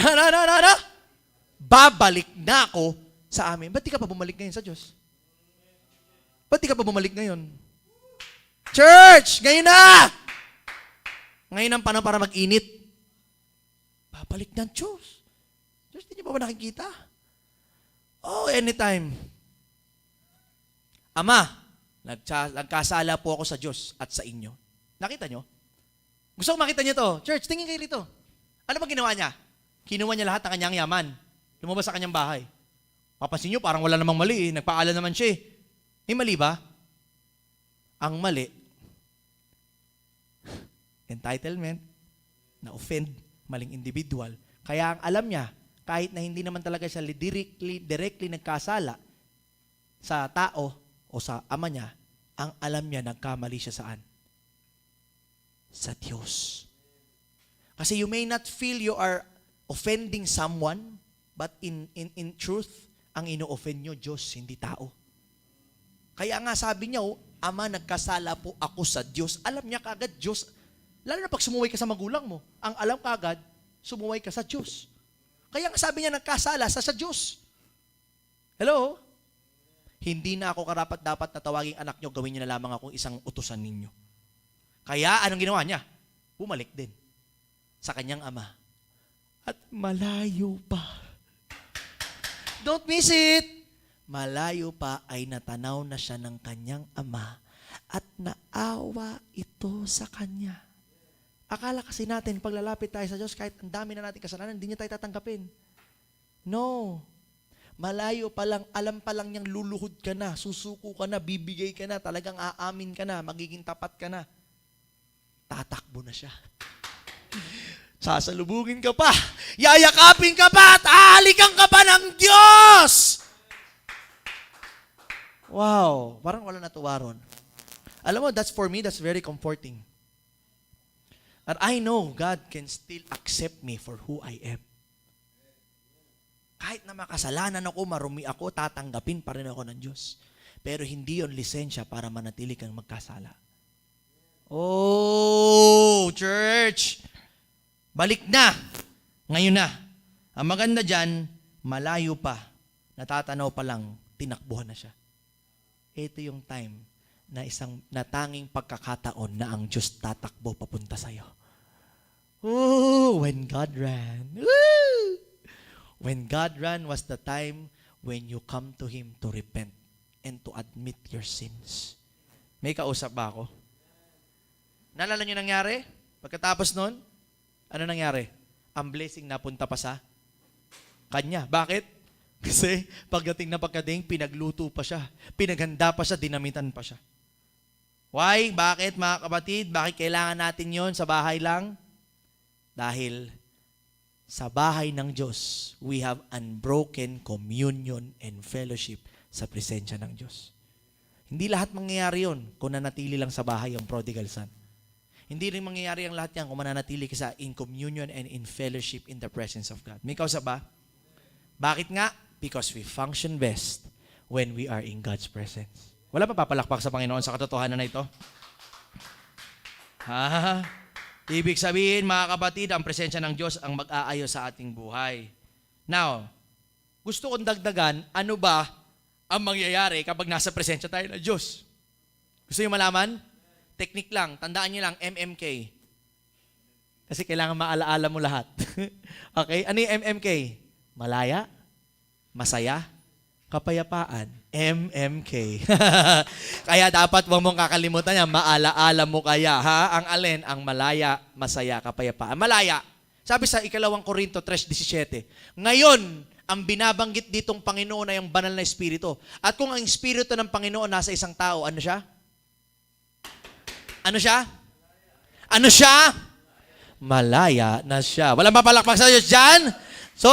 Babalik na ako sa amin. Ba't di ka pa bumalik ngayon sa Diyos? Ba't di ka pa bumalik ngayon? Church! Ngayon na! Ngayon ang panahon para mag-init. Babalik na ang Diyos. Diyos, di niyo pa ba nakikita? Oh, anytime. Ama, Nagkasala po ako sa Diyos at sa inyo. Nakita nyo? Gusto ko makita nyo to. Church, tingin kayo rito. Ano ba ginawa niya? Kinuha niya lahat ng kanyang yaman. Lumabas sa kanyang bahay. Papansin nyo, parang wala namang mali. Nagpaalam naman siya. May mali ba? Ang mali, entitlement, na-offend, maling individual. Kaya ang alam niya, kahit na hindi naman talaga siya directly nagkasala sa tao o sa ama niya, ang alam niya, nagkamali siya saan? Sa Diyos. Kasi you may not feel you are offending someone, but in truth, ang ino-offend nyo, Diyos, hindi tao. Kaya nga sabi niya, Ama, nagkasala po ako sa Diyos. Alam niya kagad, Diyos. Lalo na pag sumuway ka sa magulang mo, ang alam kagad, sumuway ka sa Diyos. Kaya nga sabi niya, nagkasala sa Diyos. Hello? Hindi na ako karapat-dapat na tawaging anak nyo, gawin niyo na lamang akong isang utusan ninyo. Kaya anong ginawa niya? Bumalik din sa kanyang ama. At malayo pa. Don't miss it! Malayo pa ay natanaw na siya ng kanyang ama at naawa ito sa kanya. Akala kasi natin, paglalapit tayo sa Diyos, kahit ang dami na natin kasalanan, hindi niya tayo tatanggapin. No. Malayo pa lang, alam pa lang niyang luluhod ka na, susuko ka na, bibigay ka na, talagang aamin ka na, magiging tapat ka na. Tatakbo na siya. Sasalubungin ka pa, yayakapin ka pa, at aalikan ka pa ng Diyos! Wow, parang wala natuwa ron. Alam mo, for me, that's very comforting. And I know God can still accept me for who I am. Kahit na makasalanan ako, marumi ako, tatanggapin pa rin ako ng Diyos. Pero hindi yon lisensya para manatili kang magkasala. Oh, church! Balik na! Ngayon na. Ang maganda dyan, malayo pa, natatanaw pa lang, tinakbuhan na siya. Ito yung time na tanging pagkakataon na ang Diyos tatakbo papunta sa'yo. Oh, when God ran. Woo! When God ran was the time when you come to Him to repent and to admit your sins. May kausap ba ako? Naalala niyo nangyari? Pagkatapos nun, ano nangyari? Ang blessing napunta pa sa kanya. Bakit? Kasi pagdating, pinagluto pa siya. Pinaghanda pa siya, dinamitan pa siya. Why? Bakit mga kapatid? Bakit kailangan natin yon sa bahay lang? Dahil sa bahay ng Diyos, we have unbroken communion and fellowship sa presensya ng Diyos. Hindi lahat mangyayari yon kung nanatili lang sa bahay ang prodigal son. Hindi rin mangyayari ang lahat yan kung mananatili ka sa in communion and in fellowship in the presence of God. May kausa ba? Bakit nga? Because we function best when we are in God's presence. Wala pa papalakpak sa Panginoon sa katotohanan na ito? Ibig sabihin, mga kapatid, ang presensya ng Diyos ang mag-aayos sa ating buhay. Now, gusto kong dagdagan, ano ba ang mangyayari kapag nasa presensya tayo ng Diyos? Gusto niyo malaman? Technique lang, tandaan niyo lang, MMK. Kasi kailangan maalaala mo lahat. Okay? Ano yung MMK? Malaya, masaya, kapayapaan. MMK. Kaya dapat huwag mong kakalimutan yan, maalaala mo kaya. Ha? Ang alin? Ang malaya, masaya, kapayapaan. Malaya. Sabi sa 2 Korinto 3:17, ngayon, ang binabanggit ditong Panginoon ay ang banal na Espiritu. At kung ang Espiritu ng Panginoon nasa isang tao, ano siya? Ano siya? Ano siya? Malaya na siya. Walang papalakpak sa Diyos dyan? So,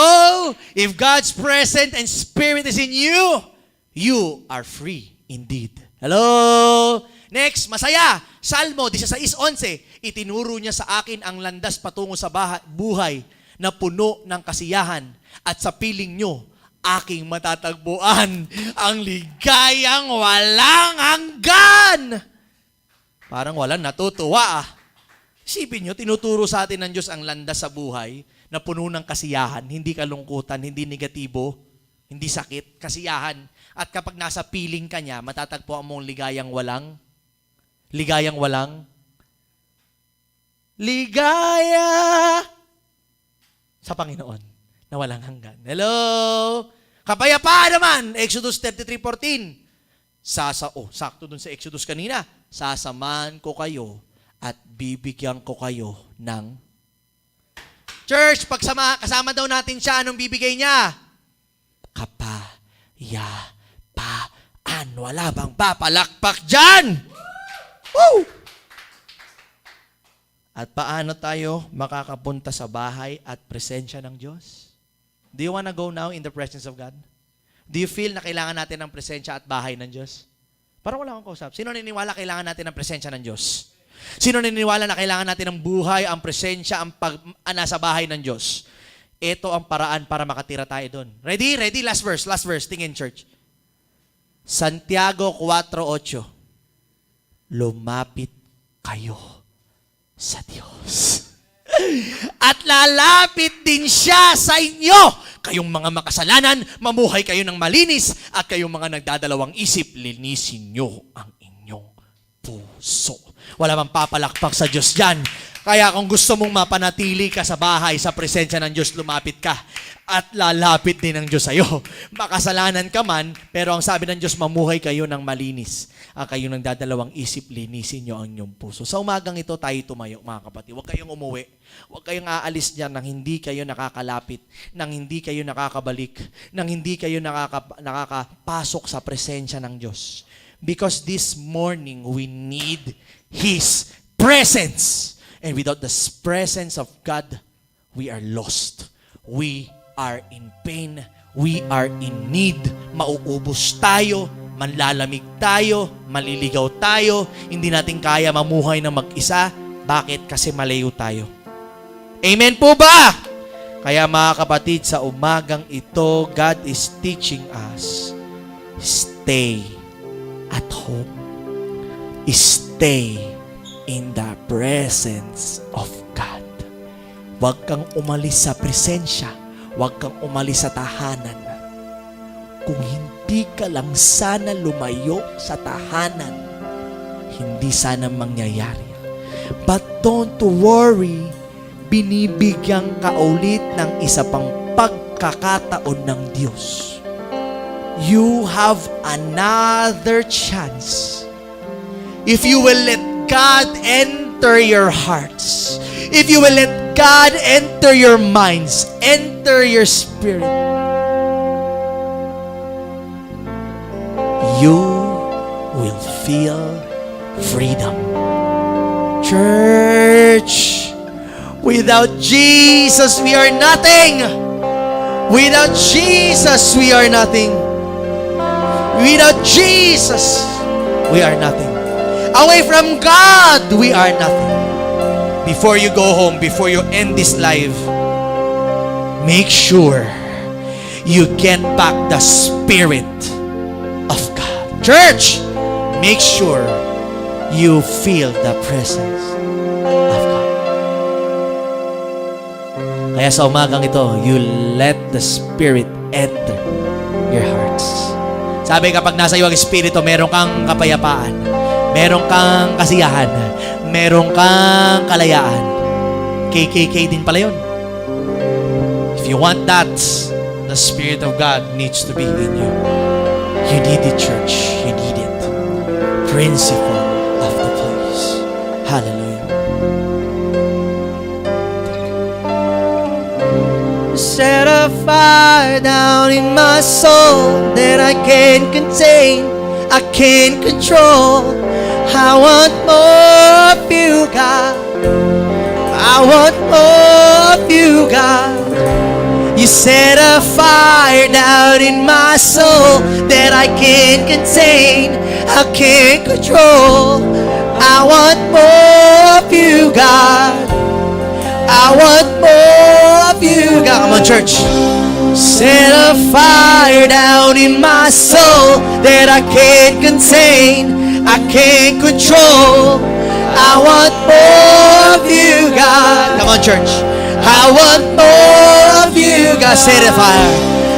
if God's presence and Spirit is in you, you are free indeed. Hello? Next, masaya. Salmo 16:11. Itinuro niya sa akin ang landas patungo sa buhay na puno ng kasiyahan at sa piling nyo, aking matatagpuan ang ligayang walang hanggan. Parang walang natutuwa ah. Isipin nyo, tinuturo sa atin ng Diyos ang landas sa buhay na puno ng kasiyahan, hindi kalungkutan, hindi negatibo, hindi sakit, kasiyahan. At kapag nasa piling ka niya, matatagpuan mong ligaya sa Panginoon na walang hanggan. Hello? Kapayapaan naman, Exodus 33:14. sakto dun sa Exodus kanina, sasamahan ko kayo at bibigyan ko kayo ng church. Pag kasama daw natin siya, anong bibigay niya? Kapayapaan. Wala bang papalakpak dyan? Woo! At paano tayo makakapunta sa bahay at presensya ng Diyos? Do you wanna go now in the presence of God? Do you feel na kailangan natin ng presensya at bahay ng Diyos? Parang wala akong kausap. Sino naniniwala kailangan natin ng presensya ng Diyos? Sino naniniwala na kailangan natin ng buhay, ang presensya, nasa bahay ng Diyos? Ito ang paraan para makatira tayo doon. Ready? Ready? Last verse. Tingin, church. Santiago 4:8. Lumapit kayo sa Diyos. At lalapit din siya sa inyo. Kayong mga makasalanan, mamuhay kayo ng malinis, at kayong mga nagdadalawang isip, linisin nyo ang inyong puso. Wala bang papalakpak sa Diyos dyan? Kaya kung gusto mong mapanatili ka sa bahay, sa presensya ng Diyos, lumapit ka. At lalapit din ng Diyos sa'yo. Makasalanan ka man, pero ang sabi ng Diyos, mamuhay kayo ng malinis. At kayong nagdadalawang isip, linisin nyo ang inyong puso. Sa umagang ito, tayo tumayo, mga kapatid. Huwag kayong umuwi. Huwag kayong aalis dyan nang hindi kayo nakakalapit, nang hindi kayo nakakabalik, nang hindi kayo nakakapasok sa presensya ng Diyos. Because this morning, we need His presence. And without the presence of God, we are lost. We are in pain. We are in need. Mauubos tayo, manlalamig tayo, maliligaw tayo, hindi natin kaya mamuhay na mag-isa. Bakit? Kasi malayo tayo. Amen po ba? Kaya mga kapatid, sa umagang ito, God is teaching us, stay at home. Stay in the presence of God. Huwag kang umalis sa presensya. Huwag kang umalis sa tahanan. Kung hindi ka lang sana lumayo sa tahanan, hindi sana mangyayari. But don't worry, binibigyan ka ulit ng isa pang pagkakataon ng Diyos. You have another chance. If you will let God enter your hearts, if you will let God enter your minds, enter your spirit, you will feel freedom. Church, without Jesus, we are nothing. Without Jesus, we are nothing. Without Jesus, we are nothing. Away from God, we are nothing. Before you go home, before you end this life, make sure you get back the Spirit of God. Church, make sure you feel the presence of God. Kaya sa umagang ito, you let the Spirit enter your hearts. Sabi, kapag nasa iyo ang Espiritu, meron kang kapayapaan, meron kang kasiyahan, meron kang kalayaan. KKK din pala yun. If you want that, the Spirit of God needs to be in you. You need it, church. You need it. Principle of the place. Hallelujah. Set a fire down in my soul that I can't contain, I can't control. I want more of you, God. I want more of you, God. You set a fire down in my soul that I can't contain, I can't control. I want more of you, God. I want more of you, God. Come on, church. Set a fire down in my soul that I can't contain, I can't control. I want more of you, God. Come on, church. I want more of you, God. Set a fire.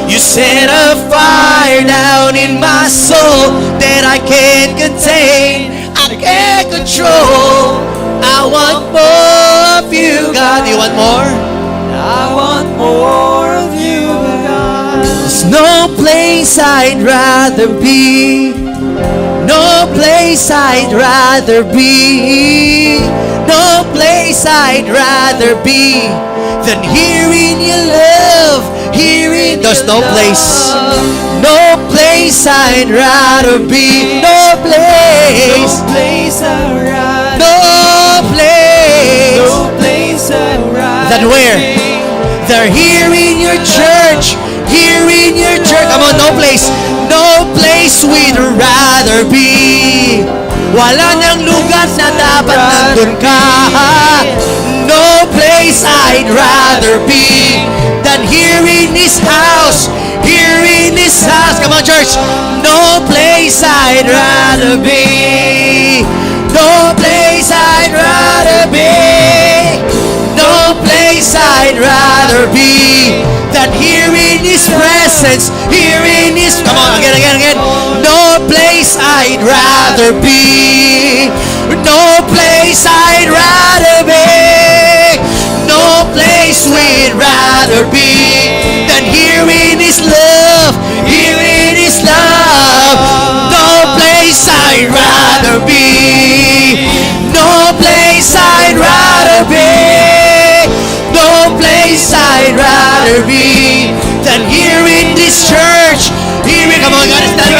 You set a fire down in my soul that I can't contain, I can't control. I want more of you, God. Do you want more? I want more of you, God. There's no place I'd rather be. No place I'd rather be. No place I'd rather be than here in your love. Here in There's no place. No place I'd rather be. No place. No place I'd rather No place. No place I'd rather Then where? be. They're here in your church. Here in your church. Come on, no place. No place we'd rather be. Wala nang lugar na dapat nandun ka. No place I'd rather be than here in this house. Here in this house. Come on, church. No place I'd rather be. No place I'd rather be. No place I'd rather be than here in His presence, here in His... Come on, again. No place I'd rather be. No place I'd rather be. No place we'd rather be than here in His love, here in His love. No place I'd rather be. No place I'd rather be. No place I'd rather be than here in this church. Here in, come on, God is done.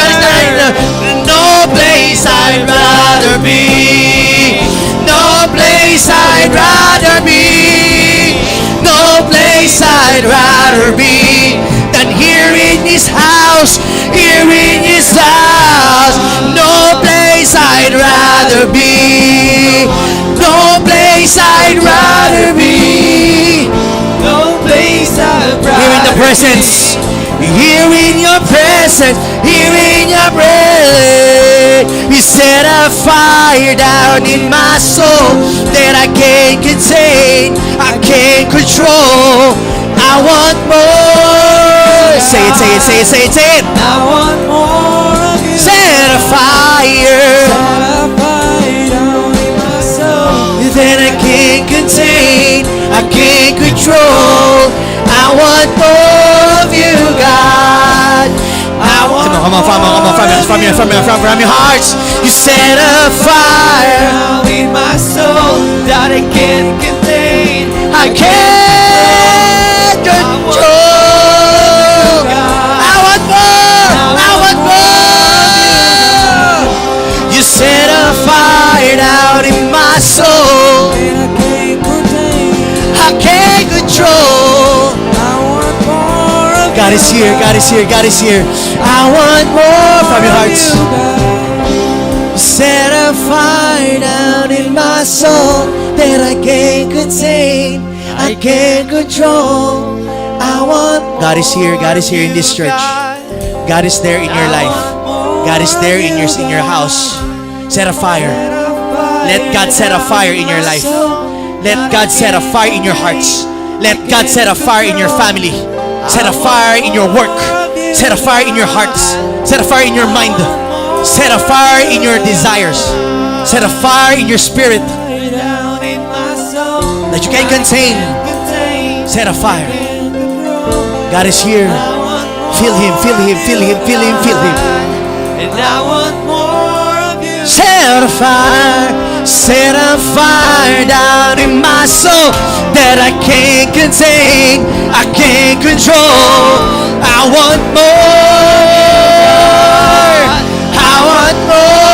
No place I'd rather be. No place I'd rather be. No place I'd rather be than here in this house. Here in this house. No place I'd rather be. No place I'd rather be. No place I'd rather Here in the presence. Here in your presence. Here in your presence. You set a fire down in my soul that I can't contain. I can't control. I want more. Say it. I want more of you. Set a fire Set a fire down in my soul that I can't contain. I can't control. I want more of you, God. I want from your hearts. You set a fire down in my soul that I can't contain. I can't control. I want more. You set a fire down in my soul. I can't control. God is here. I want more from your hearts. Set a fire down in my soul that I can't contain. I can't control. I want. God is here in this church. God is there in your life. God is there in your house. Set a fire. Let God set a fire in your life. Let God set a fire in your hearts. Let God set a fire in your family. Set a fire in your work. Set a fire in your hearts. Set a fire in your mind. Set a fire in your desires. Set a fire in your spirit that you can't contain. Set a fire. God is here. Feel Him. And I want more of you. Set a fire down in my soul that I can't contain, I can't control. I want more. I want more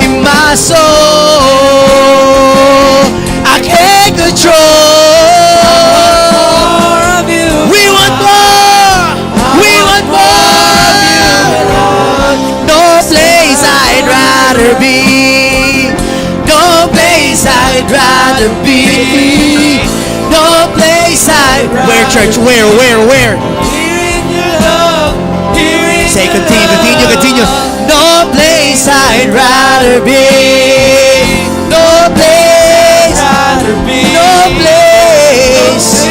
in my soul. I can't control. We want more. No place I'd rather be. No place I'd rather be. No place Where, church? Where? Here in your love. Here in Say, your continue. love. No place I'd rather be. No place. No place.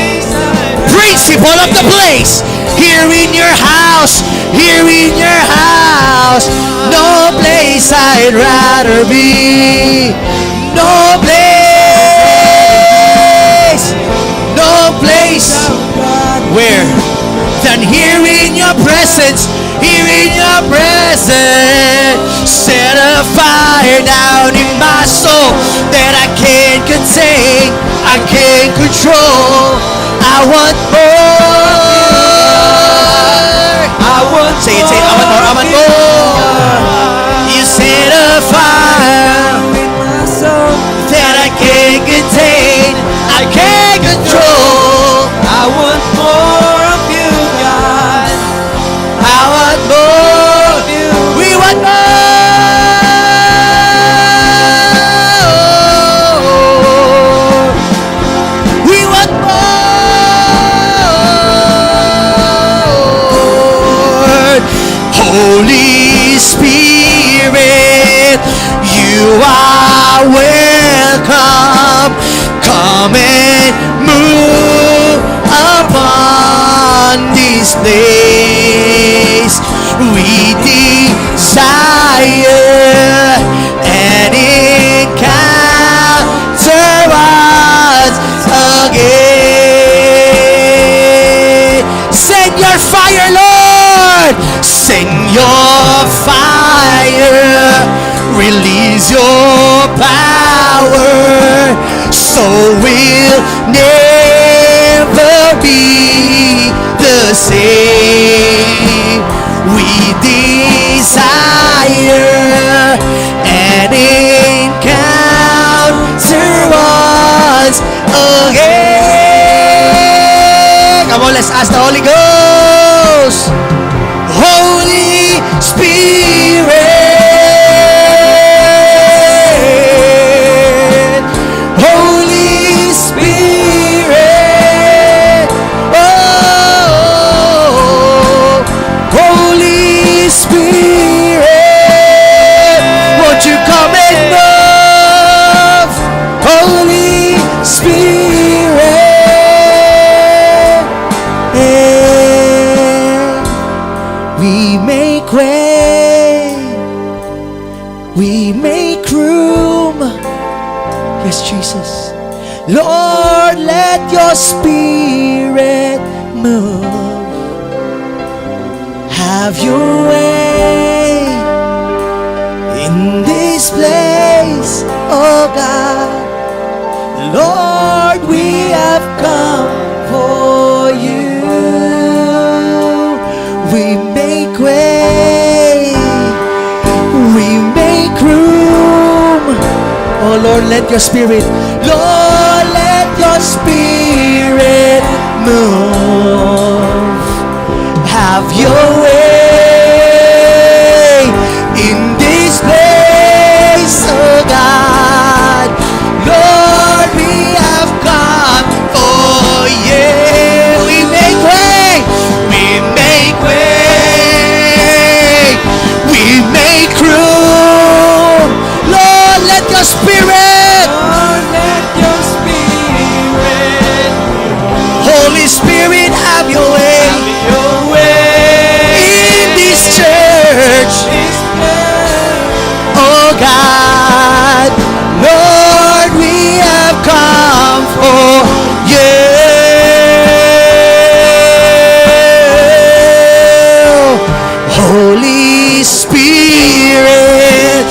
Principle of the place. Here in your house. No place I'd rather be. No place. presence, here in your presence. Set a fire down in my soul that I can't contain, I can't control. I want more. Say it, I want more, I want more. You set a fire that I can't contain, I can't control. I want more of you, God. I want more. We want more. We want more. Holy Spirit, you are welcome. Come and move upon this place. We desire an encounter once again. Send your fire, Lord. Send your fire. Release your power, so we'll never be the same. We desire an encounter once again. Come on, let's ask the Holy Ghost. Holy Spirit, Holy Spirit, oh, Holy Spirit, won't you come and move? Holy Spirit, we make way, we make room. Yes, Jesus. Lord, let your Spirit move. Have your way in this place, oh God. Lord, we have come for you. We make way, we make room. Oh Lord, let your Spirit, Lord, let your Spirit move. Have your way in this place, oh God. Lord, we have come for you. We make way, we make way, we make room. Lord, let your Spirit, Lord, let your Spirit, Holy Spirit, have your way have your way in this church, this place. oh God. Lord, we have come for you. Holy Spirit,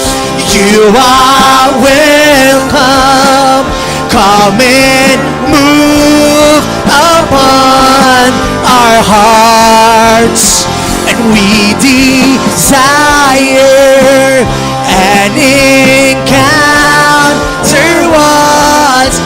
you are welcome. Come and move upon our hearts, and we desire an encounter once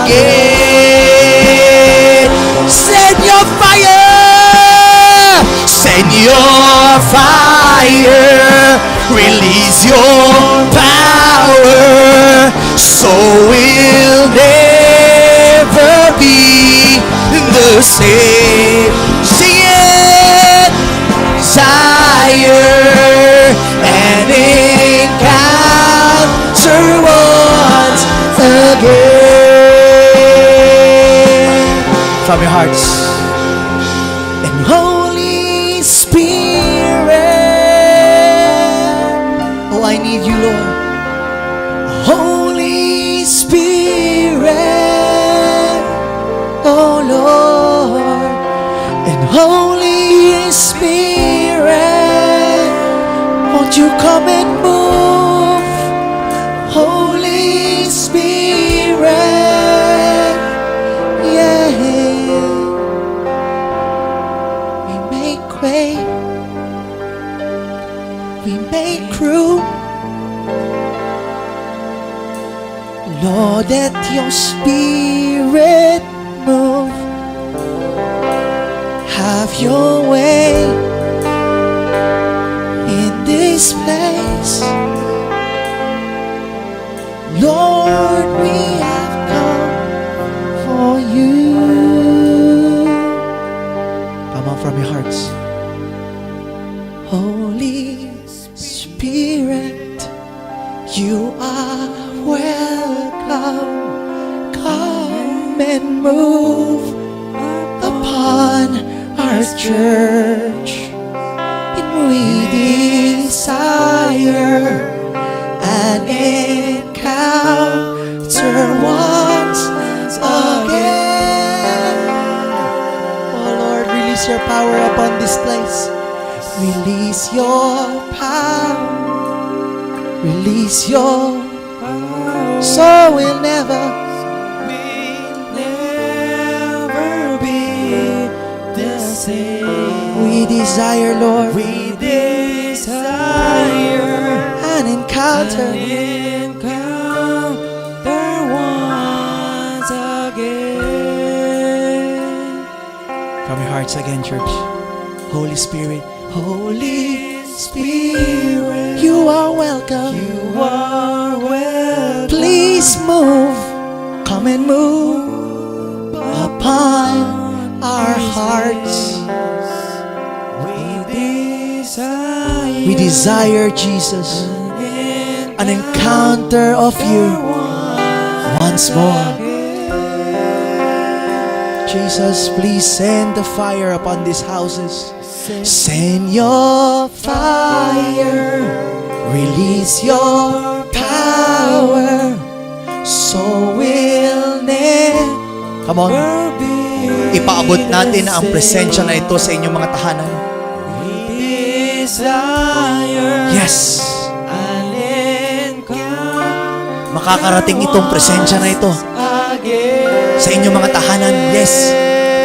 again. Send your fire, send your fire, release your power, so we'll never be the same. Sing it, desire an encounter once again. From your hearts. And Holy Spirit, oh, I need you, Lord. Holy Spirit, oh Lord, and Holy Spirit, Won't you come and move, Holy Spirit? Yeah. We make way, we make room. Lord, let your Spirit move. Have your way in this place. Lord, we have come for you. Come on from your hearts. Holy Spirit, you are welcome. Come and move upon our church. And we desire an encounter once again. Oh Lord, release your power upon this place. Release your power. Release your power. So we'll never be the same. We desire, Lord, we desire an encounter once again. From your hearts again, church. Holy Spirit, Holy Spirit, you are welcome. You are welcome. Please move, come and move upon our hearts. We desire, Jesus, an encounter of you once more. Jesus, please send the fire upon these houses. Send your fire, release your power, so will never. Come on, ipaabot natin ang presensya na ito sa inyong mga tahanan. Yes, makakarating itong presensya na ito sa inyong mga tahanan. Yes,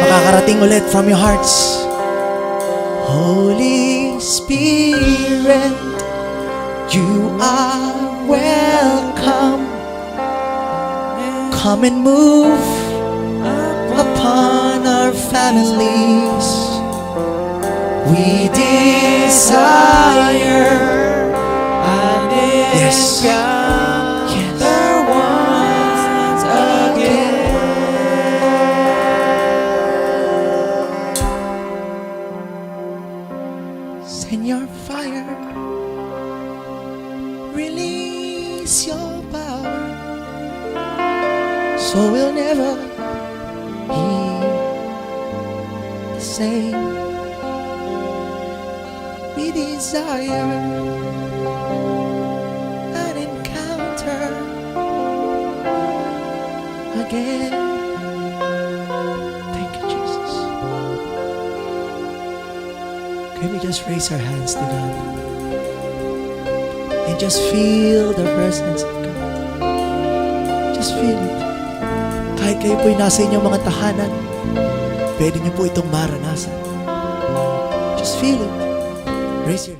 makakarating ulit from your hearts. Holy Spirit, you are welcome. Come and move upon our families. We desire an encounter once again. Send your fire, release your power, so we'll never be the same. We desire an encounter again. Thank you, Jesus. Can we just raise our hands to God and just feel the presence of God? Just feel it. Kahit kayo po'y nasa inyong mga tahanan, pwede niyo po itong maranasan. Just feel it. Raise your